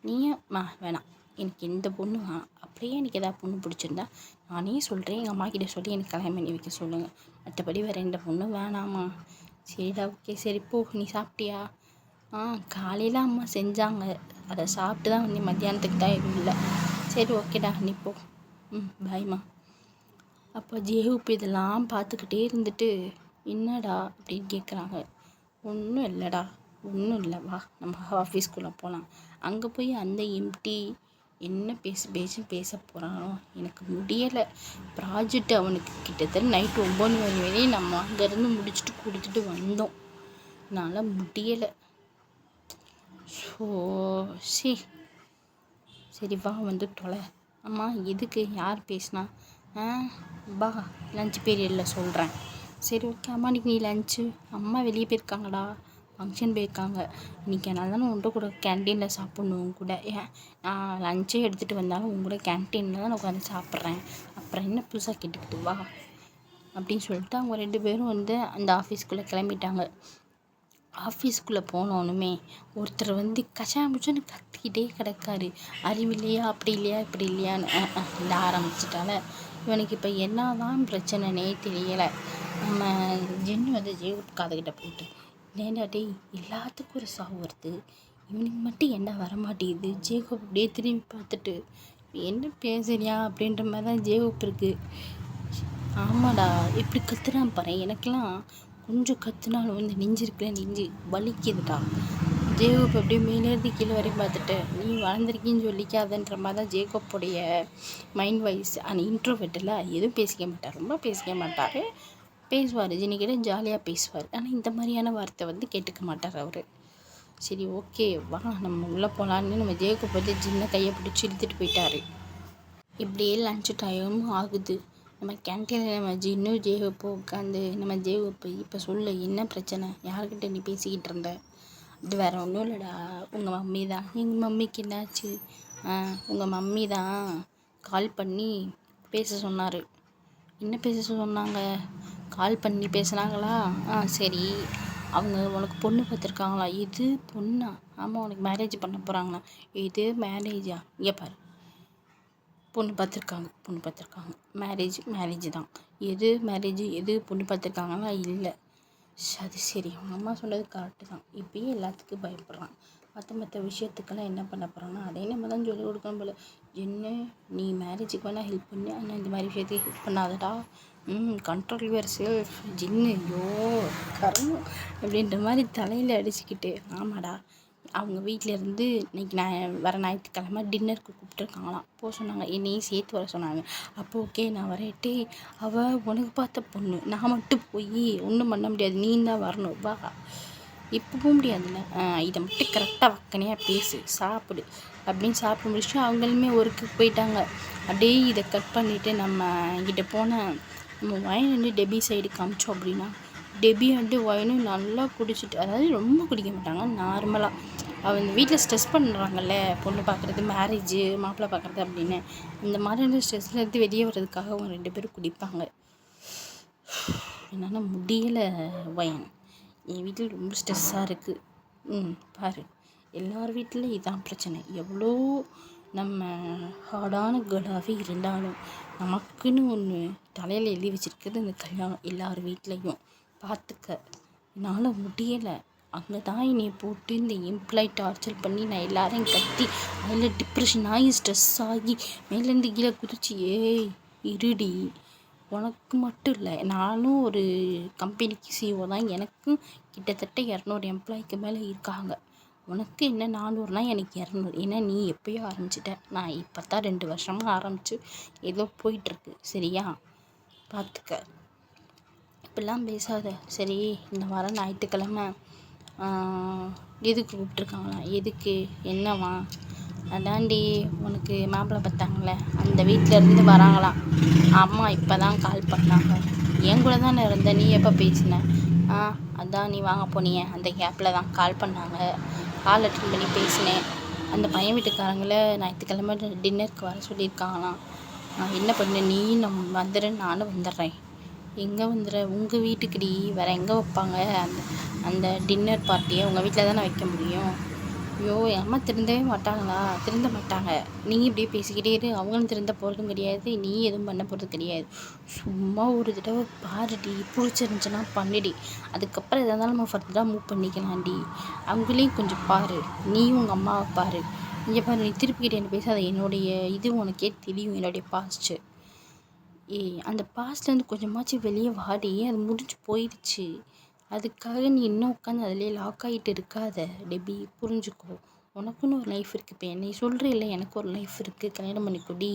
நீயும் வேணாம், எனக்கு எந்த பொண்ணு அப்படியே எனக்கு எதாவது பொண்ணு பிடிச்சிருந்தா நானே சொல்கிறேன், எங்கள் அம்மா கிட்டே சொல்லி எனக்கு கல்யாணம் பண்ணி வைக்க சொல்லுங்கள். மற்றபடி வேறு எந்த பொண்ணு வேணாம்மா. சரிடா ஓகே. சரி போ, நீ சாப்பிட்டியா? காலையில் அம்மா செஞ்சாங்க, அதை சாப்பிட்டு தான் வந்து மத்தியானத்துக்கு தான் எதுவும் இல்லை. சரி ஓகேடா, நீ போ. பாய்மா. அப்போ ஜேஹூப் இதெல்லாம் பார்த்துக்கிட்டே இருந்துட்டு, என்னடா அப்படின்னு கேட்குறாங்க. ஒன்றும் இல்லைடா, ஒன்றும் இல்லை, வா நம்ம ஆஃபீஸ்க்குள்ளே போகலாம். அங்கே போய் அந்த எம்டி என்ன பேச போகிறானோ எனக்கு முடியலை. ப்ராஜெக்ட் அவனுக்கு கிட்டத்தட்ட நைட்டு 9 மணி வரையும் நம்ம அங்கேருந்து முடிச்சுட்டு கொடுத்துட்டு வந்தோம். என்னால் முடியலை. ஸோ சரி வா வந்து தொலை. அம்மா எதுக்கு, யார் பேசினா? வா, லஞ்ச் பீரியடில் சொல்கிறேன். சரி ஓகே. அம்மா இன்றைக்கி நீ லஞ்சு, அம்மா வெளியே போயிருக்காங்கடா, ஃபங்க்ஷன் போயிருக்காங்க. இன்றைக்கி என்னால் தானே உன்ட்ட கூட கேன்டீனில் சாப்பிட்ணும் கூட. நான் லஞ்சே எடுத்துகிட்டு வந்தாலும் உங்க கூட கேன்டீனில் தான் நான் உட்காந்து சாப்பிட்றேன். அப்புறம் என்ன புதுசாக கேட்டுக்கிட்டு வா அப்படின்னு சொல்லிட்டு அவங்க 2 பேரும் வந்து அந்த ஆஃபீஸ்க்குள்ளே கிளம்பிட்டாங்க. ஆஃபீஸ்க்குள்ளே போனோன்னுமே ஒருத்தர் வந்து கச்சாமுச்சுன்னு கத்திக்கிட்டே கிடக்காரு. அறிவில்லையா, அப்படி இல்லையா, இப்படி இல்லையான்னு இந்த ஆரம்பிச்சிட்டால. இவனுக்கு இப்போ என்ன தான் பிரச்சனைனே தெரியலை. நம்ம ஜென்னு வந்து ஜேஹூப் காதுகிட்ட போயிட்டு, இல்லைண்டா டேய், எல்லாத்துக்கும் ஒரு சாவு வருது, இவனுக்கு மட்டும் என்ன வரமாட்டேங்குது. ஜேஹூப் அப்படியே திரும்பி பார்த்துட்டு, என்ன பேசுறியா அப்படின்ற மாதிரி தான் ஜேஹூப் இருக்குது. ஆமாடா, எப்படி கத்துறான் பாரு. எனக்கெல்லாம் கொஞ்சம் கத்துனாலும் இந்த நெஞ்சு வலிக்குதுடா. ஜேகோப் அப்படியே மேலேருந்து கீழே வரையும் பார்த்துட்டு, நீ வளர்ந்துருக்கின்னு சொல்லிக்காதன்ற மாதிரி தான் ஜேகோப்புடைய மைண்ட் வைஸ். அந்த இன்ட்ரோவெட்டில் எதுவும் பேசிக்க மாட்டார், ரொம்ப பேசிக்க மாட்டார். பேசுவார், ஜெனிக்கிட்ட ஜாலியாக பேசுவார். ஆனால் இந்த மாதிரியான வார்த்தை வந்து கேட்டுக்க மாட்டார் அவர். சரி ஓகே வா நம்ம உள்ளே போகலான்னு நம்ம ஜேகோப் வந்து சின்ன கையை பிடிச்சி இழுத்துட்டு போயிட்டார். இப்படியே லன்ச்சு டைமும் ஆகுது. நம்ம கேன்டீனில் நம்ம இன்னும் ஜேகோப்போ உட்காந்து, நம்ம ஜேகோப்பு இப்போ சொல்லு என்ன பிரச்சனை, யார்கிட்ட நீ பேசிக்கிட்டு இருந்த? இது வேறு ஒன்றும் இல்லைடா, உங்கள் மம்மி தான். எங்கள் மம்மிக்கு என்னாச்சு? உங்கள் மம்மி தான் கால் பண்ணி பேச சொன்னார். என்ன பேச சொன்னாங்க? கால் பண்ணி பேசுனாங்களா? சரி. அவங்க உனக்கு பொண்ணு பார்த்துருக்காங்களா? இது பொண்ணா? ஆமாம், உனக்கு மேரேஜ் பண்ண போகிறாங்களா? இது மேரேஜா? இங்கே பாரு, பொண்ணு பார்த்துருக்காங்க. மேரேஜ் தான். எது மேரேஜ், எது பொண்ணு பார்த்துருக்காங்களா? இல்லை. அது சரி, அவங்க அம்மா சொன்னது கரெக்டு தான். இப்பயே எல்லாத்துக்கும் பயப்படுறான். மற்ற விஷயத்துக்கெல்லாம் என்ன பண்ண போகிறான்னா, அதே நம்ம தான் சொல்லிக் கொடுக்கணும் போல. என்ன, நீ மேரேஜுக்கு வேணால் ஹெல்ப் பண்ணு, ஆனால் இந்த மாதிரி விஷயத்துக்கு ஹெல்ப் பண்ணாதடா. கண்ட்ரோல் யுவர் செல்ஃப் ஜின்னு. ஐயோ கர்மம் அப்படின்ற மாதிரி தலையில் அடிச்சுக்கிட்டு. ஆமாடா, அவங்க வீட்டிலேருந்து இன்னைக்கு வர ஞாயிற்றுக்கிழமை டின்னருக்கு கூப்பிட்டுருக்காங்களாம். போக சொன்னாங்க, என்னையும் சேர்த்து வர சொன்னாங்க. அப்போ ஓகே நான் வரேன்ட்டு. அவள் உனக்கு பார்த்த பொண்ணு, நான் மட்டும் போய் ஒன்றும் பண்ண முடியாது, நீ தான் வரணும், வா. இப்போ போக முடியாதுல்ல. இதை மட்டும் கரெக்டாக வக்கனையாக பேசு, சாப்பிடு அப்படின்னு சாப்பிட்டு முடிச்சுட்டு அவங்களுமே ஒர்க்குக்கு போயிட்டாங்க. அப்படியே இதை கட் பண்ணிவிட்டு நம்ம இங்கிட்ட போன நம்ம ஒயின் வந்து டெபி சைடு காமிச்சோம் அப்படின்னா, டெபி வந்து ஒயினும் நல்லா குடிச்சிட்டு, அதாவது ரொம்ப குடிக்க மாட்டாங்க, நார்மலாக. அவங்க வீட்டில் ஸ்ட்ரெஸ் பண்ணுறாங்கல்ல, பொண்ணு பார்க்குறது, மேரேஜு, மாப்பிள்ளை பார்க்குறது அப்படின்னு. இந்த மாதிரியான ஸ்ட்ரெஸ்லேருந்து வெளியே வர்றதுக்காக அவங்க 2 பேரும் குடிப்பாங்க. என்னால் முடியலை ஒயின், என் வீட்டில் ரொம்ப ஸ்ட்ரெஸ்ஸாக இருக்குது. பாரு, எல்லார் வீட்டிலும் இதான் பிரச்சனை. எவ்வளோ நம்ம ஹார்டான கேர்ளாகவே இருந்தாலும் நமக்குன்னு ஒன்று தலையில் எழுதி வச்சுருக்கிறது இந்த கல்யாணம். எல்லார் வீட்லேயும் பார்த்துக்க. என்னால் முடியலை. அங்கே தான் என்னை போட்டு இந்த எம்ப்ளாய் டார்ச்சர் பண்ணி நான் எல்லாரையும் கத்தி அதில் டிப்ரெஷன் ஆகி ஸ்ட்ரெஸ் ஆகி மேலேருந்து கீழே குதிச்சு. ஏய் இருடி, உனக்கு மட்டும் இல்லை, நானும் ஒரு கம்பெனிக்கு சிஓ தான். எனக்கும் கிட்டத்தட்ட 200 எம்ப்ளாய்க்கு மேலே இருக்காங்க. உனக்கு என்ன 400னா எனக்கு 200. ஏன்னா நீ எப்போயோ ஆரம்பிச்சிட்ட, நான் இப்போ தான் 2 வருஷமாக ஆரம்பித்து ஏதோ போயிட்டுருக்கு. சரியா, பார்த்துக்க. இப்படிலாம் பேசாத. சரி, இந்த வாரம் ஞாயிற்றுக்கிழமை எதுக்கு கூப்பிட்ருக்காங்களா? எதுக்கு, என்னவா? அதாண்டி உனக்கு மாப்பிள்ளை பார்த்தாங்களே, அந்த வீட்டிலேருந்து வராங்களாம். அம்மா இப்போ தான் கால் பண்ணாங்க. என் கூட தானே இருந்த, நீ எப்போ பேசின? அதான் நீ வாங்க போனியே, அந்த கேப்பில் தான் கால் பண்ணாங்க. கால் அட்டன் பண்ணி பேசினேன். அந்த பையன் வீட்டுக்காரங்களை ஞாயிற்றுக்கிழமை டின்னருக்கு வர சொல்லியிருக்காங்களாம். என்ன பண்ண, நீ நம்ம வந்துடுறேன், நானும் வந்துடுறேன். எங்கே வந்துடுற? உங்கள் வீட்டுக்குடி, வேறு எங்கே வைப்பாங்க அந்த டின்னர் பார்ட்டியை? உங்கள் வீட்டில் தானே வைக்க முடியும். ஐயோ, என் அம்மா திருந்தவே மாட்டாங்களா? திருந்த மாட்டாங்க. நீ இப்படியே பேசிக்கிட்டே இரு, அவங்களும் திருந்த போகிறதும் கிடையாது, நீ எதுவும் பண்ண போகிறது கிடையாது. சும்மா ஒரு தடவை பாருடி, பிடிச்சிருந்துச்சுன்னா பண்ணிடி, அதுக்கப்புறம் எதாக இருந்தாலும் நம்ம ஃபர்தராக மூவ் பண்ணிக்கலாம்டி. அவங்களையும் கொஞ்சம் பாரு, நீ உங்கள் அம்மாவை பாரு. இங்கே பாரு, நீ திருப்பிக்கிட்டே என்ன பேசாத. என்னுடைய இது உனக்கே தெரியும், என்னுடைய பாஸ்ட்டு. அந்த பாஸ்ட்லேருந்து கொஞ்சமாச்சும் வெளியே வாடி, அது முடிஞ்சு போயிடுச்சு. அதுக்காக நீ இன்னும் உட்காந்து அதிலே லாக் ஆகிட்டு இருக்காத டெபி, புரிஞ்சுக்கோ. உனக்குன்னு ஒரு லைஃப் இருக்குது. இப்போ என்னை சொல்கிறீல்ல, எனக்கு ஒரு லைஃப் இருக்குது, கல்யாணம் பண்ணிக்கொடி,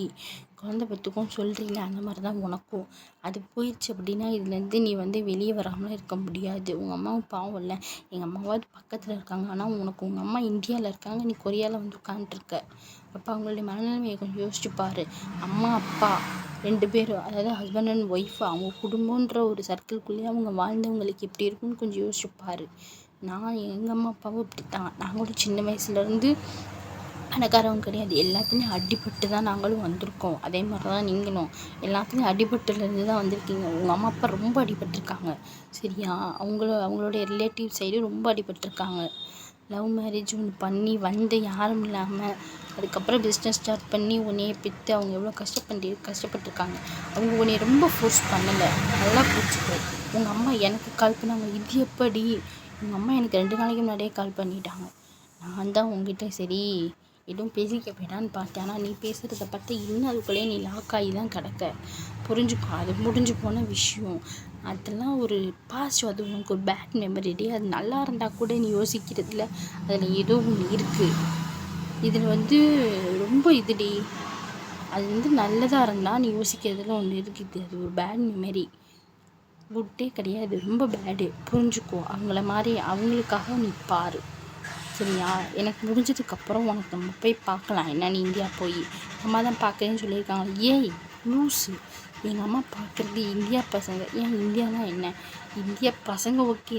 குழந்தை பெற்றுக்கும் சொல்கிறீங்கள, அந்த மாதிரி தான் உனக்கும். அது போயிடுச்சு அப்படின்னா இதுலேருந்து நீ வந்து வெளியே வராமலாம் இருக்க முடியாது. உங்கள் அம்மாவும் பாவம் இல்லை, எங்கள் அம்மாவாவது பக்கத்தில் இருக்காங்க, ஆனால் உனக்கு உங்கள் அம்மா இந்தியாவில் இருக்காங்க, நீ கொரியாவில் வந்து உட்காந்துருக்க. அப்போ அவங்களுடைய மனநிலைமையை கொஞ்சம் யோசிச்சு பாரு. அம்மா அப்பா 2 பேரும், அதாவது ஹஸ்பண்ட் அண்ட் ஒய்ஃப், அவங்க குடும்பன்ற ஒரு சர்க்கிள்குள்ளேயே அவங்க வாழ்ந்தவங்களுக்கு எப்படி இருக்குன்னு கொஞ்சம் யோசிச்சு பாரு. எங்கள் அம்மா அப்பாவும் இப்படி தான். நாங்களும் சின்ன வயசுலேருந்து பணக்காரவங்க கிடையாது, எல்லாத்துலேயும் அடிபட்டு தான் நாங்களும் வந்திருக்கோம். அதே மாதிரி தான் நீங்களும் எல்லாத்துலேயும் அடிபட்டுலேருந்து தான் வந்திருக்கீங்க. உங்கள் அம்மா அப்பா ரொம்ப அடிபட்டிருக்காங்க. சரியா, அவங்களுடைய ரிலேட்டிவ் சைடு ரொம்ப அடிபட்டிருக்காங்க. லவ் மேரேஜ் ஒன்று பண்ணி வந்து யாரும் இல்லாமல் அதுக்கப்புறம் பிஸ்னஸ் ஸ்டார்ட் பண்ணி உன்னையே பெற்று அவங்க எவ்வளோ கஷ்டப்பட்டுருக்காங்க. அவங்க உன்னைய ரொம்ப ஃபோர்ஸ் பண்ணலை, நல்லா பிடிச்சிக்கோ. உங்கள் அம்மா எனக்கு கால் பண்ணாங்க, இது எப்படி? உங்கள் அம்மா எனக்கு 2 நாளைக்கு முன்னாடியே கால் பண்ணிட்டாங்க. நான் தான் உங்ககிட்ட சரி எதுவும் பேசிக்க போயிட்டான்னு பார்த்தேன், ஆனால் நீ பேசுகிறத பார்த்தா இன்னும் அதுக்குள்ளேயே நீ லாக் ஆகி தான் கிடக்க. புரிஞ்சுக்கோ, அது முடிஞ்சு போன விஷயம். அதெல்லாம் ஒரு பாசிட்டிவ், அது உனக்கு ஒரு பேட் மெமரிடி. அது நல்லா இருந்தால் கூட நீ யோசிக்கிறதுல அதில் ஏதோ ஒன்று இருக்குது. இதில் வந்து ரொம்ப இதுடி, அது வந்து நல்லதாக இருந்தால் நீ யோசிக்கிறதுல ஒன்று இருக்குது. அது ஒரு பேட் மெமரி, குட்டே கிடையாது, ரொம்ப பேடு. புரிஞ்சுக்கோ. அவங்கள மாதிரி அவங்களுக்காக நீ பாரு. சரியா, எனக்கு முடிஞ்சதுக்கப்புறம் உனக்கு நம்ம போய் பார்க்கலாம். என்ன, நீ இந்தியா போய் அம்மா தான் பார்க்குறேன்னு சொல்லியிருக்காங்க. ஏய் லூஸு, எங்கள் அம்மா பார்க்குறது இந்தியா பசங்க. ஏன் இந்தியானா என்ன? இந்தியா பசங்க ஓகே,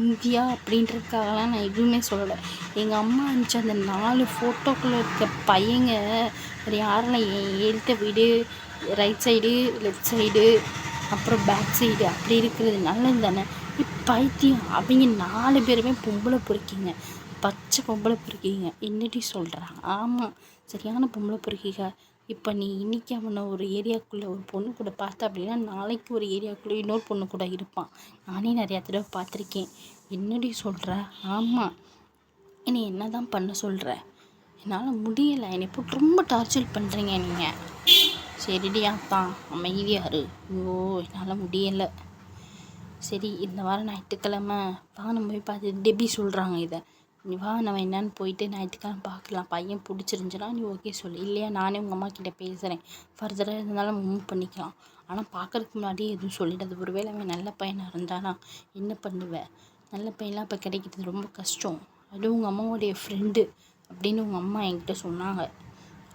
இந்தியா அப்படின்றதுக்காகலாம் நான் எதுவுமே சொல்லலை. எங்கள் அம்மா இருந்துச்சு அந்த 4 ஃபோட்டோக்குள்ளே இருக்க பையங்க வேறு யாரெல்லாம், என் எழுத்த வீடு, ரைட் சைடு, லெஃப்ட் சைடு, அப்புறம் பேக் சைடு அப்படி இருக்கிறது நல்லது தானே. பைத்தியம், அவங்க 4 பேருமே பொம்பளை பொறுக்கிங்க, பச்சை பொம்பளை பொறுக்கிங்க. என்னடி சொல்கிறா? ஆமாம், சரியான பொம்பளை பொறுக்கிங்க. இப்போ நீ இன்றைக்கி அவனை ஒரு ஏரியாவுக்குள்ளே ஒரு பொண்ணு கூட பார்த்த அப்படின்னா நாளைக்கு ஒரு ஏரியாவுக்குள்ளே இன்னொரு பொண்ணு கூட இருப்பான். நானே நிறையா தடவை பார்த்துருக்கேன். என்னடி சொல்கிற? ஆமாம், என்னை என்ன தான் பண்ண சொல்கிற? என்னால் முடியலை, என்னை போட்டு ரொம்ப டார்ச்சர் பண்ணுறீங்க நீங்கள். சரிடி அத்தான், அமைதியாரு. ஐயோ, என்னால் முடியலை. சரி, இந்த வாரம் ஞாயிற்றுக்கிழமை வா, நம்ம போய் பார்த்து டெபி சொல்கிறாங்க இதை. நீ வா, நம்ம என்னன்னு போயிட்டு ஞாயிற்றுக்கிழமை பார்க்கலாம். பையன் பிடிச்சிருந்துச்சுன்னா நீ ஓகே சொல்லு, இல்லையா நானே உங்கள் அம்மா கிட்டே பேசுகிறேன், ஃபர்தராக இருந்தாலும் நம்ம மூவ் பண்ணிக்கலாம். ஆனால் பார்க்கறதுக்கு முன்னாடியே எதுவும் சொல்லிடாது. ஒருவேளை அவன் நல்ல பையனாக இருந்தானா என்ன பண்ணுவேன்? நல்ல பையன்லாம் இப்போ கிடைக்கிறது ரொம்ப கஷ்டம். அதுவும் உங்கள் அம்மாவோடைய ஃப்ரெண்டு அப்படின்னு உங்கள் அம்மா என்கிட்ட சொன்னாங்க.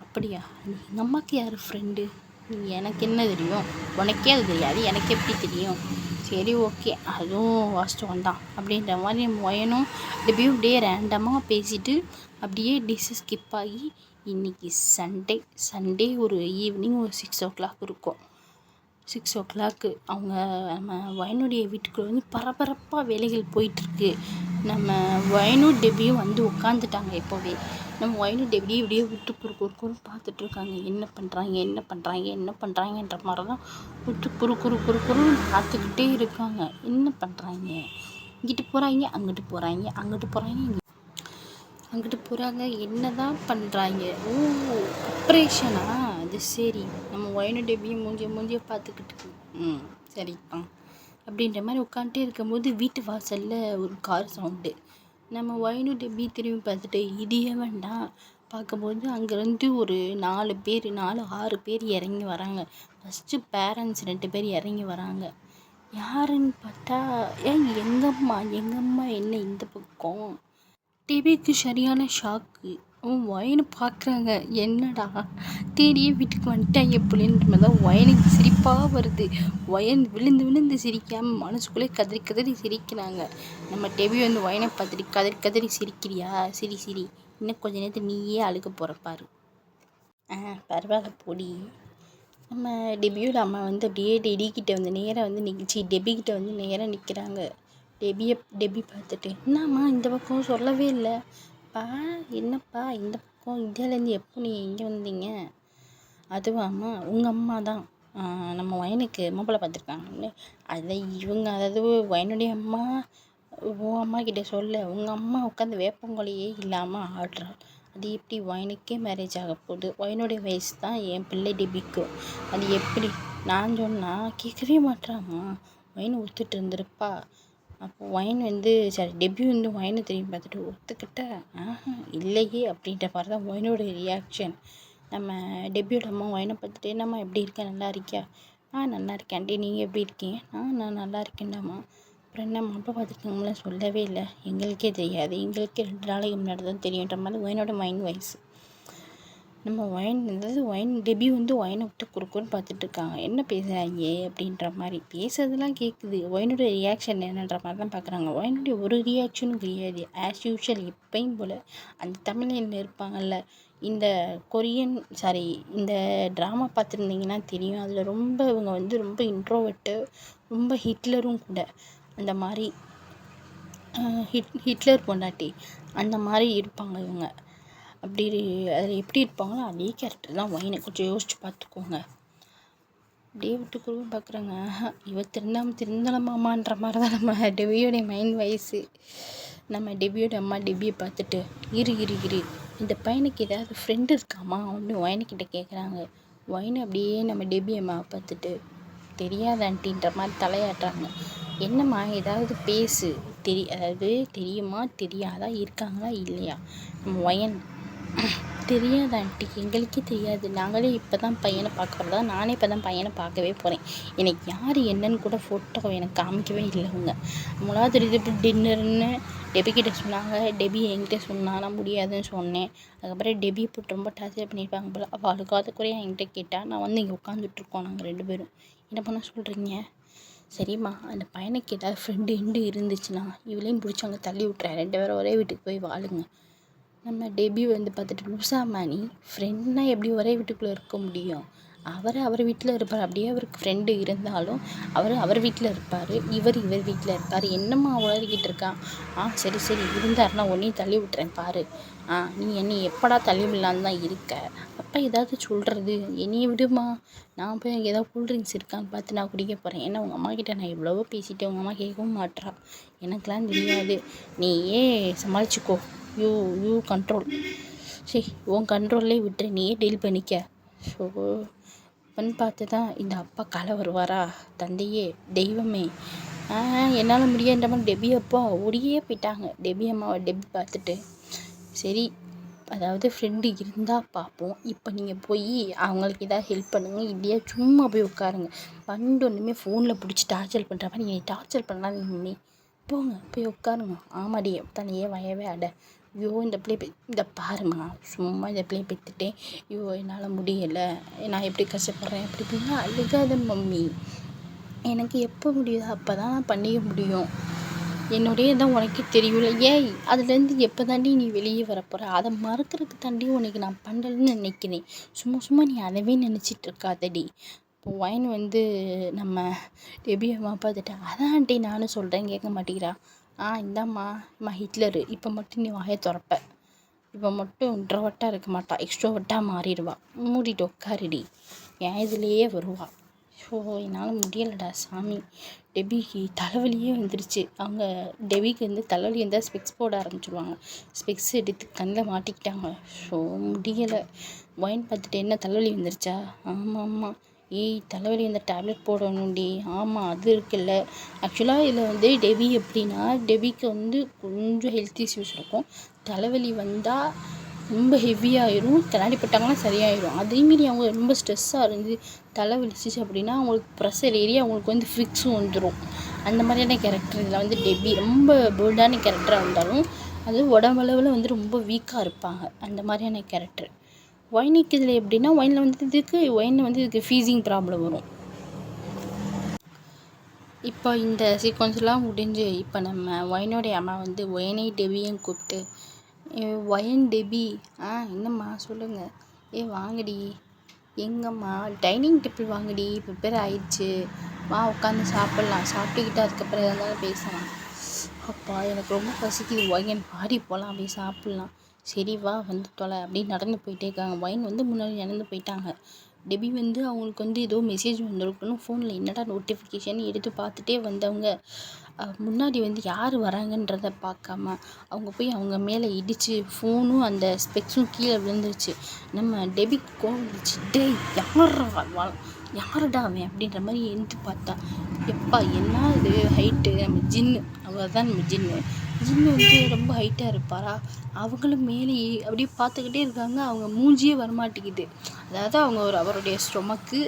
அப்படியா? எங்கள் அம்மாவுக்கு யார் ஃப்ரெண்டு? எனக்கு என்ன தெரியும்? உனக்கே அது தெரியாது, எனக்கு எப்படி தெரியும்? சரி, ஓகே, அதுவும் வாஸ்தவம் தான் அப்படின்ற மாதிரி மொயனும் டெபியும் அப்படியே ரேண்டமாக பேசிட்டு அப்படியே டிஷ்ஷு ஸ்கிப் ஆகி இன்றைக்கி சண்டே ஒரு ஈவினிங் ஒரு 6 o'clock இருக்கும். 6 o'clock அவங்க நம்ம வயனுடைய வீட்டுக்குள்ள வந்து பரபரப்பாக வேலைகள் போயிட்டுருக்கு. நம்ம வயனும் டெபியும் வந்து உட்காந்துட்டாங்க. எப்போவே நம்ம வயனும் டெபியும் இப்படியே விட்டு குறுன்னு பார்த்துட்ருக்காங்க. என்ன பண்ணுறாங்கன்ற மாதிரி தான் விட்டு குறுன்னு பார்த்துக்கிட்டே இருக்காங்க. என்ன பண்ணுறாங்க? இங்கிட்டு போகிறாங்க, அங்கிட்டு போகிறாங்க, என்ன தான் பண்ணுறாங்க? ஓ, ஆப்ரேஷனா? அது சரி. நம்ம வயனும் டெபியும் மூஞ்சிய பார்த்துக்கிட்டு சரிதான் அப்படின்ற மாதிரி உட்காந்துட்டே இருக்கும்போது வீட்டு வாசலில் ஒரு கார் சவுண்டு. நம்ம வயனும் டெபி திரும்பி பார்த்துட்டு இது வேண்டாம் பார்க்கும்போது அங்கேருந்து ஒரு 4 6 பேர் இறங்கி வராங்க. ஃபஸ்ட்டு பேரண்ட்ஸ் 2 பேர் இறங்கி வராங்க. யாருன்னு பார்த்தா எங்கம்மா என்ன இந்த பக்கம்? டெபிக்கு சரியான ஷாக்கு. வயனை பார்க்குறாங்க. என்னடா தேடியே வீட்டுக்கு வந்துட்டாங்க பிள்ளைன்ற மாதிரி தான் வயனுக்கு சிரிப்பாக வருது. வயன் விழுந்து சிரிக்காமல் மனசுக்குள்ளே கதறி சிரிக்கிறாங்க. நம்ம டெபி வந்து வயனை பார்த்துட்டு கதறி சிரிக்கிறியா? சிரி, இன்னும் கொஞ்ச நேரத்தில் நீயே அழுக போகிறப்பாரு. பரவாயில்ல போடி. நம்ம டெபியோட அம்மா வந்து அப்படியே டெபிக்கிட்ட வந்து நேராக நிற்கிறாங்க. டெபி பார்த்துட்டு, என்னம்மா இந்த பக்கம் சொல்லவே இல்லை? என்னப்பா இந்த பக்கம் இந்தியாவிலேருந்து எப்போ நீ இங்கே வந்தீங்க? அதுவாம்மா, உங்கள் அம்மா தான் நம்ம வயனுக்கு மாப்பிள்ளை பார்த்துருக்காங்க. அதாவது வயனுடைய அம்மா உன் அம்மா கிட்டே சொல்ல, உங்கள் அம்மா உட்காந்து வேப்பங்கொலையே இல்லாமல் ஆடுறாள். அது எப்படி வயனுக்கே மேரேஜ் ஆக போகுது? வயனுடைய வயசு தான் என் பிள்ளை டெபிக்கும். அது எப்படி? நான் சொன்னால் கேட்கவே மாட்டாம்மா. வயனை ஒத்துட்டு இருந்திருப்பா. அப்போ வயன் வந்து டெபி வந்து வயனை திரும்பி பார்த்துட்டு ஒத்துக்கிட்ட இல்லையே அப்படின்ற மாதிரி தான் வயனோட ரியாக்ஷன். நம்ம டெபியோட அம்மா வயனை பார்த்துட்டு, என்னம்மா எப்படி இருக்க, நல்லா இருக்கியா? நல்லா இருக்கேன்டி, நீங்கள் எப்படி இருக்கீங்க? நான் நல்லா இருக்கேன்டாம்மா. அப்புறம் என்ன மாப்பிள்ளை பார்த்துருக்கீங்களா? சொல்லவே இல்லை, எங்களுக்கே தெரியாது, எங்களுக்கே 2 நாளைக்கு முன்னாடி தான் தெரியுன்ற மாதிரி வயனோட மைண்ட் வாய்ஸ். நம்ம வயன் டெபி வந்து வயனை விட்டு குறுக்குன்னு பார்த்துட்ருக்காங்க. என்ன பேசுகிறாங்க அப்படின்ற மாதிரி. பேசுறதுலாம் கேட்குது, வயனோட ரியாக்ஷன் என்னன்ற மாதிரி தான் பார்க்குறாங்க. வயனுடைய ஒரு ரியாக்ஷனும் கிடையாது. ஆஸ் யூஷுவல் எப்பயும் போல் அந்த தமிழில் இருப்பாங்கள்ல, இந்த இந்த ட்ராமா பார்த்துருந்தீங்கன்னா தெரியும். அதில் ரொம்ப இவங்க வந்து ரொம்ப இன்ட்ரோவர்ட்டு, ரொம்ப ஹிட்லரும் கூட. அந்த மாதிரி ஹிட்லர் பொண்டாட்டி அந்த மாதிரி இருப்பாங்க இவங்க. அப்படி அதில் எப்படி இருப்பாங்களோ அதே கேரக்டர் தான் வயனை. கொஞ்சம் யோசிச்சு பார்த்துக்கோங்க. அப்படியே விட்டு குழுவும் பார்க்குறாங்க. இவ திருந்தலமாமான்ற மாதிரி தான் நம்ம டெபியோடைய மைண்ட் வயசு. நம்ம டெபியோட அம்மா டெபியை பார்த்துட்டு இரு இந்த பையனுக்கு ஏதாவது ஃப்ரெண்டு இருக்காமா அப்படின்னு வயனுக்கிட்ட கேட்குறாங்க. வயனை அப்படியே நம்ம டெபி அம்மாவை பார்த்துட்டு தெரியாத ஆண்டின்ற மாதிரி தலையாட்டுறாங்க. என்னம்மா ஏதாவது பேசு, அதாவது தெரியுமா தெரியாதா, இருக்காங்களா இல்லையா? நம்ம வயன் தெரியாது ஆண்டி, எங்களுக்கே தெரியாது, நாங்களே இப்போ தான் பையனை பார்க்க போகிறதா, நானே இப்போ தான் பையனை பார்க்கவே போகிறேன், எனக்கு யார் என்னன்னு கூட ஃபோட்டோ எனக்கு காமிக்கவே இல்லை. அவங்க மூணாவது இது டின்னர்னு டெபிக்கிட்ட சொன்னாங்க. டெபி என்கிட்ட சொன்னால் நான் முடியாதுன்னு சொன்னேன். அதுக்கப்புறம் டெபி போட்டு ரொம்ப டார்ச்சர் பண்ணியிருப்பாங்க போல். அவள் அழுக்காத குறையாக என்கிட்ட கேட்டால் நான் வந்து இங்கே உட்காந்துட்ருக்கோம் நாங்கள் 2 பேரும். என்ன பண்ண சொல்கிறீங்க? சரிம்மா, அந்த பையனுக்கு ஏதாவது ஃப்ரெண்டு இருந்துச்சுன்னா இவளையும் பிடிச்சி அங்கே தள்ளி விட்றேன், 2 பேரும் ஒரே வீட்டுக்கு போய் வாழுங்க. நம்ம டெபி வந்து பார்த்துட்டு, லூசாமா நீ, ஃப்ரெண்ட்னால் எப்படி ஒரே வீட்டுக்குள்ளே இருக்க முடியும்? அவர் வீட்டில் இருப்பார். அப்படியே அவருக்கு ஃப்ரெண்டு இருந்தாலும் அவர் வீட்டில் இருப்பார், இவர் வீட்டில் இருப்பார். என்னம்மா உளறிக்கிட்டு இருக்கான்? சரி சரி இருந்தாருன்னா உன்னையும் தள்ளி விட்டுறேன் பாரு. நீ என்னை எப்படா தள்ளி விடலான்னு தான் இருக்க. அப்போ ஏதாவது சொல்கிறது, என்னையை விடுமா, நான் போய் அங்கே ஏதாவது கூல்ட்ரிங்க்ஸ் இருக்கான்னு பார்த்து நான் குடிக்க போகிறேன். ஏன்னா உங்கள் அம்மா கிட்டே நான் எவ்வளவோ பேசிட்டேன், உங்கள் அம்மா கேட்கவும் மாட்றா. எனக்கெலாம் தெரியாது, நீயே சமாளிச்சுக்கோ. You you control. சரி, உன் கண்ட்ரோல்லே விட்டுரு, நீயே டீல் பண்ணிக்க. ஸோ அப்பன்னு பார்த்து தான் இந்த அப்பா கலை வருவாரா? தந்தையே, தெய்வமே, என்னால் முடியாதுன்ற மாதிரி டெபி அப்பா ஓடியே போயிட்டாங்க. டெபி அம்மாவை டெபி பார்த்துட்டு, சரி அதாவது ஃப்ரெண்டு இருந்தால் பார்ப்போம், இப்போ நீங்கள் போய் அவங்களுக்கு ஏதாவது ஹெல்ப் பண்ணுங்கள், இல்லையா சும்மா போய் உட்காருங்க. பண்டு ஒன்றுமே ஃபோனில் பிடிச்சி டார்ச்சர் பண்ணுற மாதிரி நீங்கள் டார்ச்சர் பண்ணலாம். நீங்கள் போங்க போய் உட்காருங்க. ஆமாடி தனியே வயவே அட. ஐயோ இந்த பிள்ளை இந்த பாருமா, சும்மா இந்த பிள்ளையை பெற்றுட்டேன், ஐயோ என்னால் முடியலை, நான் எப்படி கஷ்டப்படுறேன் அப்படி இப்படின்னா அழுகாத மம்மி. எனக்கு எப்போ முடியுதோ அப்போ தான் நான் பண்ணிக்க முடியும். என்னுடைய தான் உனக்கே தெரியும்ல. ஏய் அதுலேருந்து எப்போ தாண்டி நீ வெளியே வரப்போகிற? அதை மறக்கிறதுக்கு தாண்டி உனக்கு நான் பண்ணலன்னு நினைக்கிறேன். சும்மா நீ அதவே நினச்சிட்டு இருக்காதடி. இப்போ ஒயின் வந்து நம்ம டெபி அம்மா பார்த்துட்டு, அதான் ஆண்டி நானும் சொல்கிறேன் கேட்க மாட்டேங்கிறா. இந்தாம்மா ஹிட்லரு, இப்போ மட்டும் நீ வாயை திறப்ப, இப்போ மட்டும் இன்ட்ரோவர்ட்டாக இருக்க மாட்டா, எக்ஸ்ட்ரோவர்ட்டாக மாறிடுவா. மூடிட்டு உட்காருடி, ஏன் இதுலேயே வருவா. ஸோ என்னால் முடியலடா சாமி. டெபிக்கு தலைவலியே வந்துருச்சு. அவங்க டெபிக்கு வந்து தலைவலி இருந்தால் ஸ்பெக்ஸ் போட ஆரம்பிச்சிடுவாங்க. ஸ்பெக்ஸ் எடுத்து கண்ணில் மாட்டிக்கிட்டாங்க. ஸோ முடியலை. ஒயின் பார்த்துட்டு, என்ன தலைவலி வந்துருச்சா? ஆமாம். ஏய் தலைவலி இந்த டேப்லெட் போடணும்டி. ஆமாம் அது இருக்குல்ல. ஆக்சுவலாக இதில் வந்து டெபி எப்படின்னா, டெபிக்கு வந்து கொஞ்சம் ஹெல்த் இஷ்யூஸ் இருக்கும். தலைவலி வந்தால் ரொம்ப ஹெவியாகிடும், கண்ணாடி பட்டாங்கன்னா சரியாயிடும். அதேமாரி அவங்க ரொம்ப ஸ்ட்ரெஸ்ஸாக இருந்து தலைவலிச்சிச்சு அப்படின்னா அவங்களுக்கு ப்ரெஷர் ஏறி அவங்களுக்கு வந்து ஃபிக்ஸும் வந்துடும். அந்த மாதிரியான கேரக்டர் இதில் வந்து டெபி ரொம்ப போல்டான கேரக்டராக இருந்தாலும் அது உடம்பளவில் வந்து ரொம்ப வீக்காக இருப்பாங்க. அந்த மாதிரியான கேரக்டர். ஒயினுக்கு இதில் எப்படின்னா, ஒயினில் வந்து இதுக்கு ஃபீஸிங் ப்ராப்ளம் வரும். இப்போ இந்த சீக்வன்ஸ்லாம் முடிஞ்சு இப்போ நம்ம ஒயினோடைய அம்மா வந்து ஒயினை டெபியும் கூப்பிட்டு, ஒயன் டெபி என்னம்மா சொல்லுங்கள், வாங்கடி, எங்கம்மா டைனிங் டேபிள் வாங்கடி, ப்ரிப்பேர் ஆயிடுச்சு, வா உட்காந்து சாப்பிட்லாம், சாப்பிட்டுக்கிட்டு அதுக்கப்புறம் இருந்தாலும் பேசலாம். அப்பா எனக்கு ரொம்ப பசிக்குது ஒயன், பாடி போகலாம், அப்படியே சாப்பிட்லாம். சரி வா வந்து தொலை அப்படின்னு நடந்து போயிட்டே இருக்காங்க. ஒயின் வந்து முன்னாடி நடந்து போயிட்டாங்க. டெபி வந்து அவங்களுக்கு வந்து ஏதோ மெசேஜ் வந்திருக்கணும் ஃபோனில், என்னடா நோட்டிஃபிகேஷன் எடுத்து பார்த்துட்டே வந்தவங்க முன்னாடி வந்து யார் வராங்கன்றதை பார்க்காம அவங்க போய் அவங்க மேலே இடித்து ஃபோனும் அந்த ஸ்பெக்ஸும் கீழே விழுந்துருச்சு. நம்ம டெபிக்கு கோவம் வந்துச்சு. டேய் யாருடா அவன் அப்படின்ற மாதிரி எழுந்து பார்த்தா, எப்பா என்ன இது ஹைட்டு, நம்ம ஜின்னு, அவர் தான் நம்ம ஜின்னு வந்து ரொம்ப ஹைட்டாக இருப்பாரா. அவங்களும் மேலே அப்படியே பார்த்துக்கிட்டே இருக்காங்க. அவங்க மூஞ்சியே வரமாட்டேங்குது. அதாவது அவங்க அவருடைய ஸ்டொமக்கு,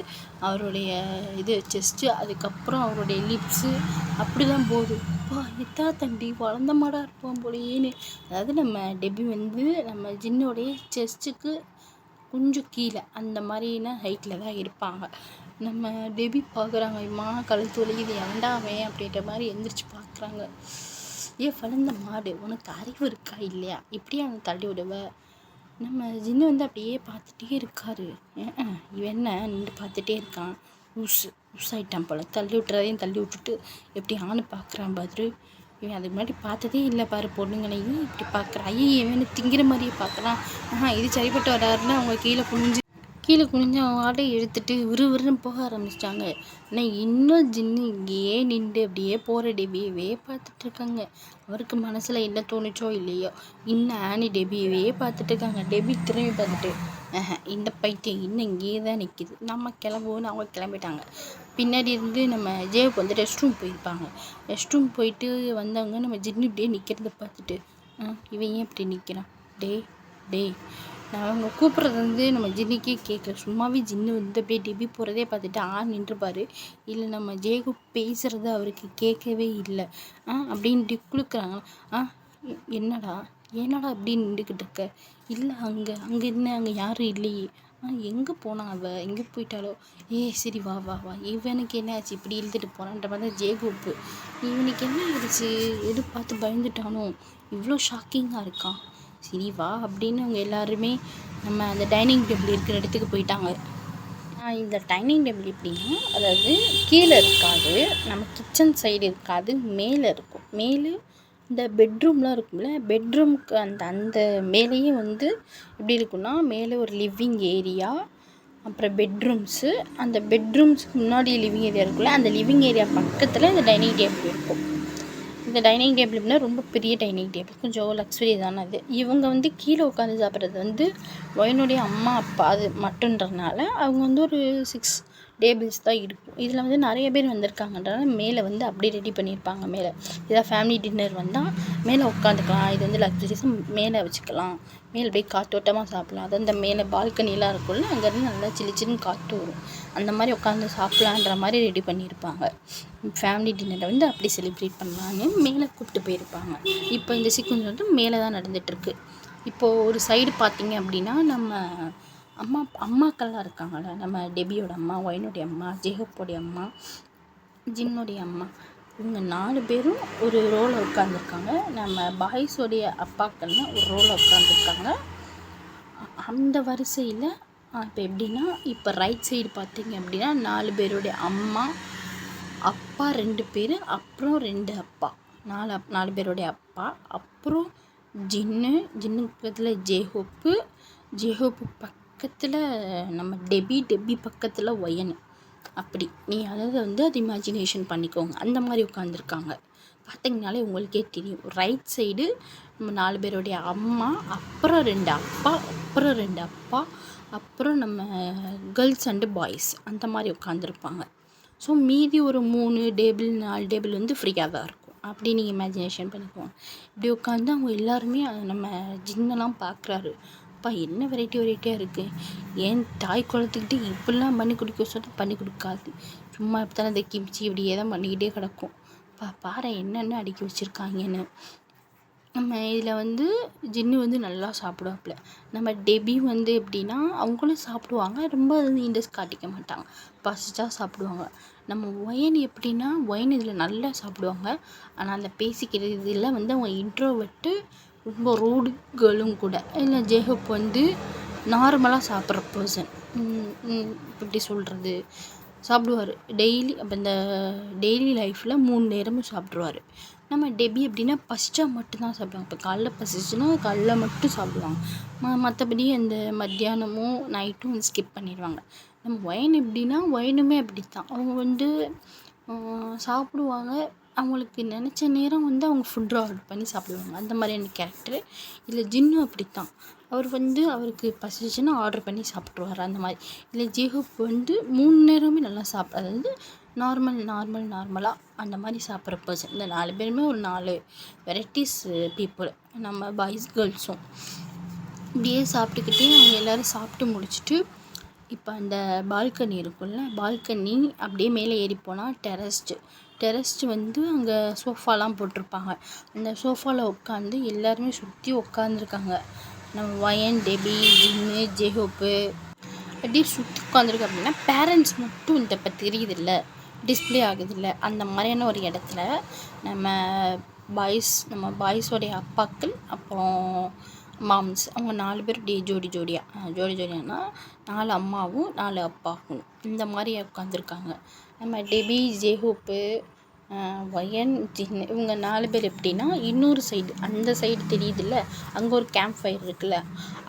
அவருடைய செஸ்ட்டு, அதுக்கப்புறம் அவருடைய லிப்ஸு அப்படி தான் போகுது. எத்தா தண்டி வளர்ந்த மாடாக இருப்பான் போலேன்னு. அதாவது நம்ம டெபி வந்து நம்ம ஜின்னோடைய செஸ்ட்டுக்கு கொஞ்சம் கீழே அந்த மாதிரியான ஹைட்டில் தான் இருப்பாங்க. நம்ம டெபி பார்க்குறாங்க, இம்மா கழுத்து வலிக்குது, ஏன்டா அவன் அப்படின்ற மாதிரி எந்திரிச்சு பார்க்குறாங்க. வளர்ந்த மாடு, உனக்கு அறிவு இருக்கா இல்லையா, இப்படியே அவனை தள்ளி விடுவ. நம்ம ஜின்னு வந்து அப்படியே பார்த்துட்டே இருக்காரு. இவன் என்ன நின்று பார்த்துட்டே இருக்கான், ஊசாயிட்டான் போல். தள்ளி விட்டுறதையும் தள்ளி விட்டுட்டு எப்படி ஆணு பார்க்குறான் பாரு. இவன் அதுக்கு முன்னாடி பார்த்ததே இல்லை பாரு பொண்ணுங்களையும் இப்படி பார்க்குறான். இவனு திங்கிற மாதிரியே பார்க்குறான். இது சரிப்பட்டு வராருன்னு அவங்க கீழே குனிஞ்சு அவங்க ஆட்டை எடுத்துகிட்டு விறுவிறுன்னு போக ஆரம்பிச்சிட்டாங்க. ஆனால் இன்னும் ஜின்னு இங்கேயே நின்று அப்படியே போகிற டெபியவே பார்த்துட்ருக்காங்க. அவருக்கு மனசில் என்ன தோணுச்சோ இல்லையோ, இன்னும் ஆனி டெபியவே பார்த்துட்ருக்காங்க. டெபி திரும்பி பார்த்துட்டு, இந்த பைத்தியம் இன்னும் இங்கேயே தான் நிற்கிது, நம்ம கிளம்புவோன்னு அவங்க கிளம்பிட்டாங்க. பின்னாடி இருந்து நம்ம ஜேவுக்கு வந்து ரெஸ்ட் ரூம் போயிருப்பாங்க. ரெஸ்ட் ரூம் போயிட்டு வந்தவங்க நம்ம ஜின்னு இப்படியே நிற்கிறத பார்த்துட்டு, இவன் ஏன் இப்படி நிற்கிறான், டேய் நான் அவங்க கூப்பிட்றது வந்து நம்ம ஜின்னிக்கே கேட்கல. சும்மாவே ஜின்னு வந்து அப்படியே டெபி போகிறதே பார்த்துட்டு நின்றுப்பார். இல்லை நம்ம ஜேகு பேசுகிறது அவருக்கு கேட்கவே இல்லை. அப்படின்ட்டு குளுக்குறாங்க. என்னடா அப்படின்னு நின்றுக்கிட்டு இருக்க? இல்லை அங்கே என்ன, அங்கே யாரும் இல்லையே. எங்கே போனா அவள், எங்கே போயிட்டாலோ. சரி வா இவனுக்கு என்ன ஆச்சு இப்படி இழுத்துட்டு போனான்ற மாதிரி தான் ஜேகுப்பு. இவனுக்கு என்ன ஆயிடுச்சு, எது பார்த்து பயந்துட்டானோ, இவ்வளோ ஷாக்கிங்காக இருக்கான். சரி வா அப்படின்னு அவங்க எல்லாருமே நம்ம அந்த டைனிங் டேபிள் இருக்கிற இடத்துக்கு போயிட்டாங்க. இந்த டைனிங் டேபிள் எப்படின்னா, அதாவது கீழே இருக்காது, நம்ம கிச்சன் சைடு இருக்காது, மேலே இருக்கும். மேலே இந்த பெட்ரூம்லாம் இருக்கும்ல, பெட்ரூம்க்கு அந்த அந்த மேலேயே வந்து எப்படி இருக்குன்னா, மேலே ஒரு லிவிங் ஏரியா, அப்புறம் பெட்ரூம்ஸு, அந்த பெட்ரூம்ஸ்க்கு முன்னாடி லிவிங் ஏரியா இருக்குல்ல, அந்த லிவிங் ஏரியா பக்கத்தில் இந்த டைனிங் டேபிள் இருக்கும். இந்த டைனிங் டேபிள் எப்படின்னா ரொம்ப பெரிய டைனிங் டேபிள், கொஞ்சம் லக்ஸுரி தானே அது. இவங்க வந்து கீழே உட்காந்து சாப்பிட்றது வந்து ஒயினுடைய அம்மா அப்பா அது மட்டுன்றதுனால அவங்க வந்து ஒரு 6 டேபிள்ஸ் தான் இருக்கும். இதில் வந்து நிறைய பேர் வந்திருக்காங்கன்றனால மேலே வந்து அப்படியே ரெடி பண்ணியிருப்பாங்க. மேலே ஏதாவது ஃபேமிலி டின்னர் வந்தால் மேலே உட்காந்துக்கலாம், இது வந்து லக்ஸுரிஸும் மேலே வச்சுக்கலாம், மேலே அப்படியே காற்றோட்டமாக சாப்பிட்லாம். அது அந்த மேலே பால்கனிலாம் இருக்கும்ல, அங்கேருந்து நல்லா சில்லுன்னு காற்று வரும், அந்த மாதிரி உட்காந்து சாப்பிட்லான்ற மாதிரி ரெடி பண்ணியிருப்பாங்க. ஃபேமிலி டின்னரை வந்து அப்படி செலிப்ரேட் பண்ணலான்னு மேலே கூப்பிட்டு போயிருப்பாங்க. இப்போ இந்த சீக்வன்ஸ் வந்து மேலே தான் நடந்துகிட்ருக்கு. இப்போது ஒரு சைடு பார்த்திங்க அப்படின்னா, நம்ம அம்மாக்கள்லாம் இருக்காங்கள்ல, நம்ம டெபியோட அம்மா, ஒயினுடைய அம்மா, ஜேஹோப்போடைய அம்மா, ஜின்னுடைய அம்மா, இவங்க 4 பேரும் ஒரு ரோவில் உட்காந்துருக்காங்க. நம்ம பாய்ஸோடைய அப்பாக்கள்லாம் ஒரு ரோவில் உட்காந்துருக்காங்க. அந்த வரிசையில் இப்போ எப்படின்னா, இப்போ ரைட் சைடு பார்த்திங்க அப்படின்னா 4 பேருடைய அம்மா, அப்பா 2 பேர், அப்புறம் 2 அப்பா, 4 பேருடைய அப்பா, அப்புறம் ஜின்னு பக்கத்தில் ஜேஹோப்பு பக்கத்தில் நம்ம டெபி பக்கத்தில் ஒயனு. அப்படி அதாவது வந்து அது இமேஜினேஷன் பண்ணிக்கோங்க. அந்த மாதிரி உட்காந்துருக்காங்க. பார்த்திங்கனாலே உங்களுக்கே தெரியும். ரைட் சைடு நம்ம 4 பேருடைய அம்மா, அப்புறம் 2 அப்பா, அப்புறம் 2 அப்பா, அப்புறம் நம்ம கேர்ள்ஸ் அண்டு பாய்ஸ், அந்த மாதிரி உட்காந்துருப்பாங்க. ஸோ மீதி ஒரு 3 டேபிள் 4 டேபிள் வந்து ஃப்ரீயாக தான் இருக்கும். அப்படி நீங்கள் இமேஜினேஷன் பண்ணிக்குவோம். இப்படி உட்காந்து அவங்க எல்லாருமே நம்ம ஜின்னெல்லாம் பார்க்குறாரு. அப்பா என்ன வெரைட்டியாக இருக்குது, ஏன் தாய் குளத்துக்கிட்டு இப்படிலாம் பண்ணி குடிக்க சொல்லிட்டு பண்ணி கொடுக்காது, சும்மா இப்போ தானே இந்த கிம்ச்சி இப்படியே தான் பண்ணிக்கிட்டே கிடக்கும், பாரு என்னென்ன அடுக்கி வச்சுருக்காங்கன்னு. நம்ம இதில் வந்து ஜின்னு வந்து நல்லா சாப்பிடுவாப்புல. நம்ம டெபி வந்து எப்படின்னா, அவங்களும் சாப்பிடுவாங்க, ரொம்ப வந்து இன்ட்ரெஸ்ட் காட்டிக்க மாட்டாங்க, பசிச்சா சாப்பிடுவாங்க. நம்ம ஒயின் எப்படின்னா, ஒயின் இதில் நல்லா சாப்பிடுவாங்க. ஆனால் அந்த பேசிக்கிறது இதில் வந்து அவங்க இன்ட்ரோவர்ட்டு, ரொம்ப ரூடு கேர்ளும் கூட. இல்லை ஜேஹோப் வந்து நார்மலாக சாப்பிட்ற பர்சன், எப்படி சொல்கிறது, சாப்பிடுவார் டெய்லி. அப்போ இந்த டெய்லி லைஃப்பில் 3 நேரமும் சாப்பிட்ருவார். நம்ம டெபி எப்படின்னா பசிச்சா மட்டும்தான் சாப்பிடுவாங்க. இப்போ காலைல பசிச்சுன்னா காலைல மட்டும் சாப்பிடுவாங்க, மற்றபடி அந்த மத்தியானமும் நைட்டும் ஸ்கிப் பண்ணிடுவாங்க. நம்ம ஒயின் எப்படின்னா, ஒயினுமே அப்படி தான். அவங்க வந்து சாப்பிடுவாங்க, அவங்களுக்கு நினச்ச நேரம் வந்து அவங்க ஃபுட் ஆர்டர் பண்ணி சாப்பிடுவாங்க, அந்த மாதிரியான கேரக்டரு. இல்லை ஜின்னும் அப்படித்தான். அவர் வந்து அவருக்கு பசிச்சுன்னா ஆர்டர் பண்ணி சாப்பிட்ருவார், அந்த மாதிரி. இல்லை ஜேஹோப் வந்து 3 நேரமே நல்லா அதாவது நார்மலாக அந்த மாதிரி சாப்பிட்ற பர்சன். இந்த 4 பேருமே ஒரு 4 வெரைட்டிஸ் பீப்புள், நம்ம பாய்ஸ் கேர்ள்ஸும். இப்படியே சாப்பிட்டுக்கிட்டே அவங்க எல்லோரும் சாப்பிட்டு முடிச்சுட்டு, இப்போ அந்த பால்கனி இருக்குல்ல, பால்கனி அப்படியே மேலே ஏறி போனால் டெரஸ்ட்டு வந்து அங்கே சோஃபாலாம் போட்டிருப்பாங்க. அந்த சோஃபாவில் உட்காந்து எல்லாருமே சுற்றி உட்காந்துருக்காங்க. நம்ம ஒயன், டெபி, ஜின்னு, ஜேஹோப்பு அப்படியே சுற்றி உட்காந்துருக்கு. அப்படின்னா பேரண்ட்ஸ் மட்டும் இந்த இப்போ தெரியுதில்ல, டிஸ்பிளே ஆகுதில்ல, அந்த மாதிரியான ஒரு இடத்துல நம்ம பாய்ஸோடைய அப்பாக்கள், அப்புறம் மாம்ஸ், அவங்க 4 பேர் அப்படியே ஜோடியானா 4 அம்மாவும் 4 அப்பாவும் இந்த மாதிரி உட்காந்துருக்காங்க. நம்ம டெபி, ஜேஹோப்பு, ஒயன், ஜின்னு, இவங்க 4 பேர் எப்படின்னா, இன்னொரு சைடு, அந்த சைடு தெரியுதில்ல, அங்கே ஒரு கேம்ப் ஃபயர் இருக்குல்ல,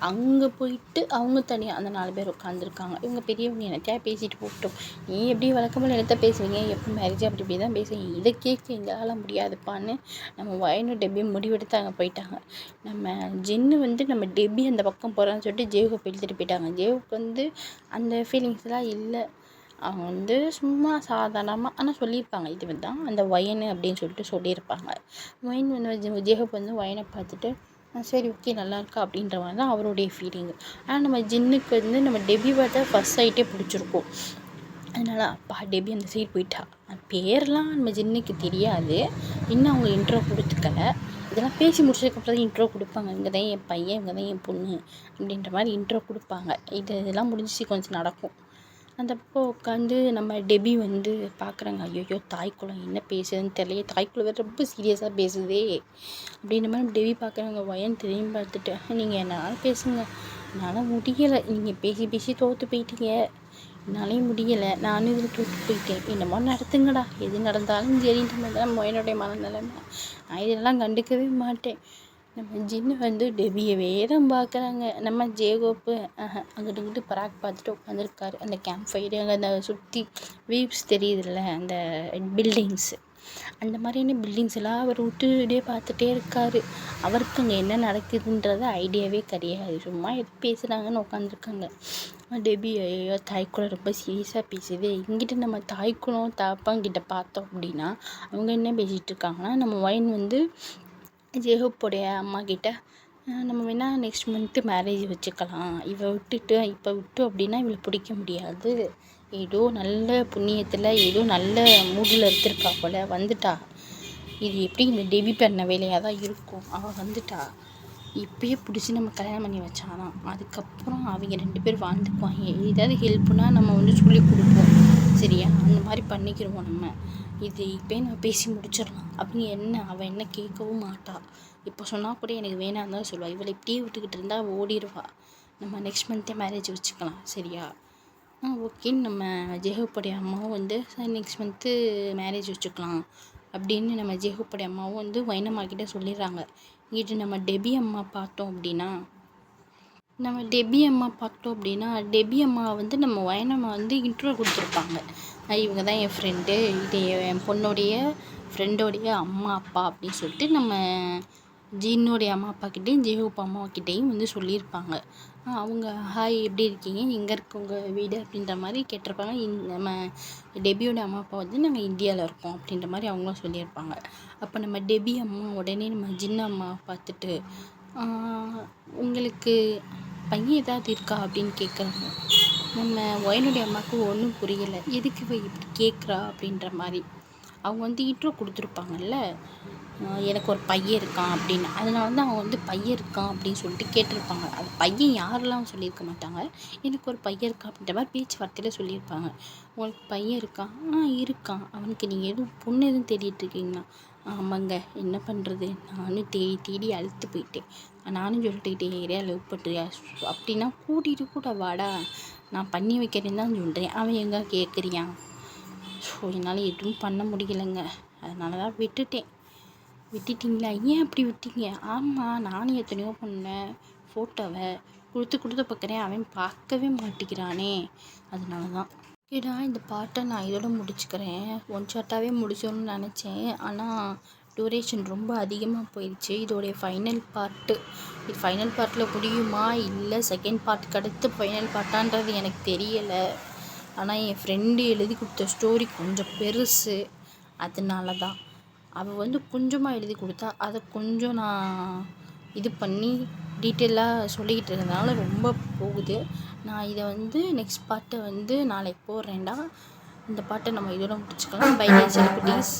அங்கே போயிட்டு அவங்க தனியாக அந்த 4 பேர் உட்காந்துருக்காங்க. இவங்க பெரியவங்க என்னத்தையா பேசிட்டு போகட்டும், நீ எப்படி வழக்கமாக என்னத்தை பேசுவீங்க, எப்போ மேரேஜ் அப்படி இப்படி தான் பேசுவீங்க, இதை கேட்க எங்களால் முடியாதுப்பான்னு நம்ம ஒயனும் டெபியும் முடிவெடுத்து அங்கே போயிட்டாங்க. நம்ம ஜின்னு வந்து நம்ம டெபி அந்த பக்கம் போகிறான்னு சொல்லிட்டு ஜேஹோப் எழுதிட்டு போயிட்டாங்க. ஜேஹோப் வந்து அந்த ஃபீலிங்ஸ்லாம் இல்லை, அவங்க வந்து சும்மா சாதாரணமாக ஆனால் சொல்லியிருப்பாங்க, இது தான் அந்த ஒயனு அப்படின்னு சொல்லிட்டு சொல்லியிருப்பாங்க. ஒயின் வந்து ஜேஹோப் வந்து ஒயனை பார்த்துட்டு சரி ஓகே நல்லா இருக்கா அப்படின்ற மாதிரி தான் அவருடைய ஃபீலிங்கு. ஆனால் நம்ம ஜின்னுக்கு வந்து நம்ம டெபியை தான் ஃபஸ்ட் சைட்டே பிடிச்சிருக்கோம். அதனால் அப்பா டெபி அந்த சைடு போயிட்டா. பேர்லாம் நம்ம ஜின்னுக்கு தெரியாது, இன்னும் அவங்க இன்ட்ரோ கொடுத்துக்கல. இதெல்லாம் பேசி முடிச்சதுக்கப்புறம் தான் இன்ட்ரோ கொடுப்பாங்க. இங்கே தான் என் பையன், இங்கே தான் என் பொண்ணு அப்படின்ற மாதிரி இன்ட்ரோ கொடுப்பாங்க. இதெல்லாம் முடிஞ்சு கொஞ்சம் நடக்கும். அந்த பக்கம் உட்காந்து நம்ம டெபி வந்து பார்க்குறாங்க, ஐயோ தாய்க்குளம் என்ன பேசுதுன்னு தெரியலையே, தாய்க்குளம் வேறு ரொம்ப சீரியஸாக பேசுதே அப்படின்ற மாதிரி டெபி பார்க்குறாங்க. ஒயன் திரும்பி பார்த்துட்டு, நீங்கள் என்னால் பேசுங்க, என்னால் முடியலை, நீங்கள் பேசி தோற்று போயிட்டீங்க, என்னாலே முடியலை. நானும் இதில் தோற்று போயிட்டேன். என்னமோ நடத்துங்கடா, எது நடந்தாலும் சரின்ற தான் என்னுடைய மனநிலைமை. நான் இதெல்லாம் கண்டுக்கவே மாட்டேன். நம்ம ஜின்னு வந்து டெபியவே தான் பார்க்குறாங்க. நம்ம ஜேகோப்பு அங்கிட்டு இங்கிட்டு பராக் பார்த்துட்டு உட்காந்துருக்காரு. அந்த கேம்ப் ஃபயரு அந்த சுற்றி வீவ்ஸ் தெரியுதுல்ல, அந்த பில்டிங்ஸு, அந்த மாதிரியான பில்டிங்ஸ் எல்லாம் அவர் விட்டுட்டே பார்த்துட்டே இருக்கார். அவருக்கு அங்கே என்ன நடக்குதுன்றது ஐடியாவே கிடையாது. சும்மா எது பேசுகிறாங்கன்னு உட்காந்துருக்காங்க. டெபி ஐயோ தாய்க்குளம் ரொம்ப சீரியஸாக பேசுது. இங்கிட்ட நம்ம தாய்க்குளம் தாப்பாங்கிட்ட பார்த்தோம் அப்படின்னா அவங்க என்ன பேசிகிட்டு இருக்காங்கன்னா, நம்ம ஒயின் வந்து ஜேஹோப்போடைய அம்மா கிட்ட நம்ம வேணால் நெக்ஸ்ட் மந்த்து மேரேஜ் வச்சுக்கலாம், இப்போ விட்டு அப்படின்னா இவளை பிடிக்க முடியாது, ஏதோ நல்ல புண்ணியத்தில் ஏதோ நல்ல மூடில் எடுத்திருக்கா போல் வந்துட்டா, இது எப்படி இந்த டெபி பண்ண வேலையாக தான் இருக்கும், அவள் வந்துட்டா, இப்பயே பிடிச்சி நம்ம கல்யாணம் பண்ணி வச்சாதான் அதுக்கப்புறம் அவங்க 2 பேர் வாழ்ந்துக்குவாங்க. ஏதாவது ஹெல்ப்னா நம்ம வந்து சொல்லி கொடுப்போம், சரியா, அந்த மாதிரி பண்ணிக்கிடுவோம். நம்ம இது இப்போயே நம்ம பேசி முடிச்சிடலாம் அப்படின்னு அவள் என்ன கேட்கவும் மாட்டா. இப்போ சொன்னால் கூட எனக்கு வேணான்னு தான் சொல்லுவாள். இவளை இப்படியே விட்டுக்கிட்டு இருந்தால் ஓடிடுவா. நம்ம நெக்ஸ்ட் மந்த்தே மேரேஜ் வச்சுக்கலாம், சரியா. ஓகேன்னு நம்ம ஜேஹோப்போடைய அம்மாவும் வந்து நெக்ஸ்ட் மந்த்து மேரேஜ் வச்சுக்கலாம் அப்படின்னு நம்ம ஜேஹோப்போடைய அம்மாவும் வந்து வைனம்மாக்கிட்ட சொல்லிடுறாங்க. இங்கிட்டு நம்ம டெபி அம்மா பார்த்தோம் அப்படின்னா டெபி அம்மா வந்து நம்ம வைனம்மா வந்து இன்ட்ரோ கொடுத்துருப்பாங்க. இவங்க தான் என் ஃப்ரெண்டு, இது என் பொண்ணுடைய ஃப்ரெண்டோடைய அம்மா அப்பா அப்படின்னு சொல்லிட்டு நம்ம ஜின்னுடைய அம்மா அப்பாக்கிட்டேயும் ஜேஹோப் அம்மாக்கிட்டேயும் வந்து சொல்லியிருப்பாங்க. அவங்க ஹாய் எப்படி இருக்கீங்க, எங்கே இருக்கு உங்கள் வீடு அப்படின்ற மாதிரி கேட்டிருப்பாங்க. நம்ம டெபியோட அம்மா அப்பா வந்து நாங்கள் இந்தியாவில் இருக்கோம் அப்படின்ற மாதிரி அவங்களும் சொல்லியிருப்பாங்க. அப்போ நம்ம டெபி அம்மா உடனே நம்ம ஜின்னு அம்மா பார்த்துட்டு உங்களுக்கு பையன் ஏதாவது இருக்கா அப்படின்னு கேட்குறாங்க. நம்ம ஒயனுடைய அம்மாவுக்கு ஒன்றும் புரியலை, எதுக்கு இவ இப்படி கேட்குறா அப்படின்ற மாதிரி. அவங்க வந்து இன்ட்ரோ கொடுத்துருப்பாங்கல்ல, எனக்கு ஒரு பையன் இருக்கான் அப்படின்னு, அதனால தான் அவங்க வந்து பையன் இருக்கான் அப்படின்னு சொல்லிட்டு கேட்டிருப்பாங்க. அது பையன் யாரெல்லாம் சொல்லியிருக்க மாட்டாங்க, எனக்கு ஒரு பையன் இருக்கான் அப்படின்ற மாதிரி பேச்சுவார்த்தையில் சொல்லியிருப்பாங்க. உங்களுக்கு பையன் இருக்கான்? இருக்கான். அவனுக்கு நீங்கள் எதுவும் பொண்ணு எதுவும் தேடிட்டு இருக்கீங்களா? ஆமாங்க, என்ன பண்ணுறது, நானும் தேடி அழுத்து போயிட்டேன், நானும் சொல்லிட்டுக்கிட்டே ஏரியா லவ் பண்ணுறியா அப்படின்னா கூட்டிகிட்டு கூட வாடா, நான் பண்ணி வைக்கிறேன்னு தான் சொல்கிறேன், அவன் எங்கே கேட்குறியான். ஸோ என்னால் எதுவும் பண்ண முடியலைங்க, அதனால தான் விட்டுட்டிங்களா? ஏன் அப்படி விட்டீங்க? ஆமாம், நானும் எத்தனையோ பண்ணேன், ஃபோட்டோவை கொடுத்து பார்க்குறேன், அவன் பார்க்கவே மாட்டேங்கிறானே, அதனால தான். ஏடா இந்த பாட்டை நான் இதோட முடிச்சுக்கிறேன். ஒன் ஷாட்டாகவே முடிச்சோன்னு நினச்சேன், ஆனால் டூரேஷன் ரொம்ப அதிகமாக போயிடுச்சு. இதோடைய ஃபைனல் பார்ட்டு, இது ஃபைனல் பார்ட்டில் முடியுமா இல்லை செகண்ட் பார்ட்டுக்கு அடுத்து ஃபைனல் பார்ட்டான்றது எனக்கு தெரியலை. ஆனால் என் ஃப்ரெண்டு எழுதி கொடுத்த ஸ்டோரி கொஞ்சம் பெருசு, அதனால தான். அவள் வந்து கொஞ்சமாக எழுதி கொடுத்தா, அதை கொஞ்சம் நான் இது பண்ணி டீட்டெயிலாக சொல்லிக்கிட்டு இருந்ததுனால ரொம்ப போகுது. நான் இதை வந்து நெக்ஸ்ட் பார்ட்டை வந்து நாளைக்கு போடுறேன்டா. இந்த பாட்டை நம்ம இதோட முடிச்சுக்கலாம். Bye celebrities.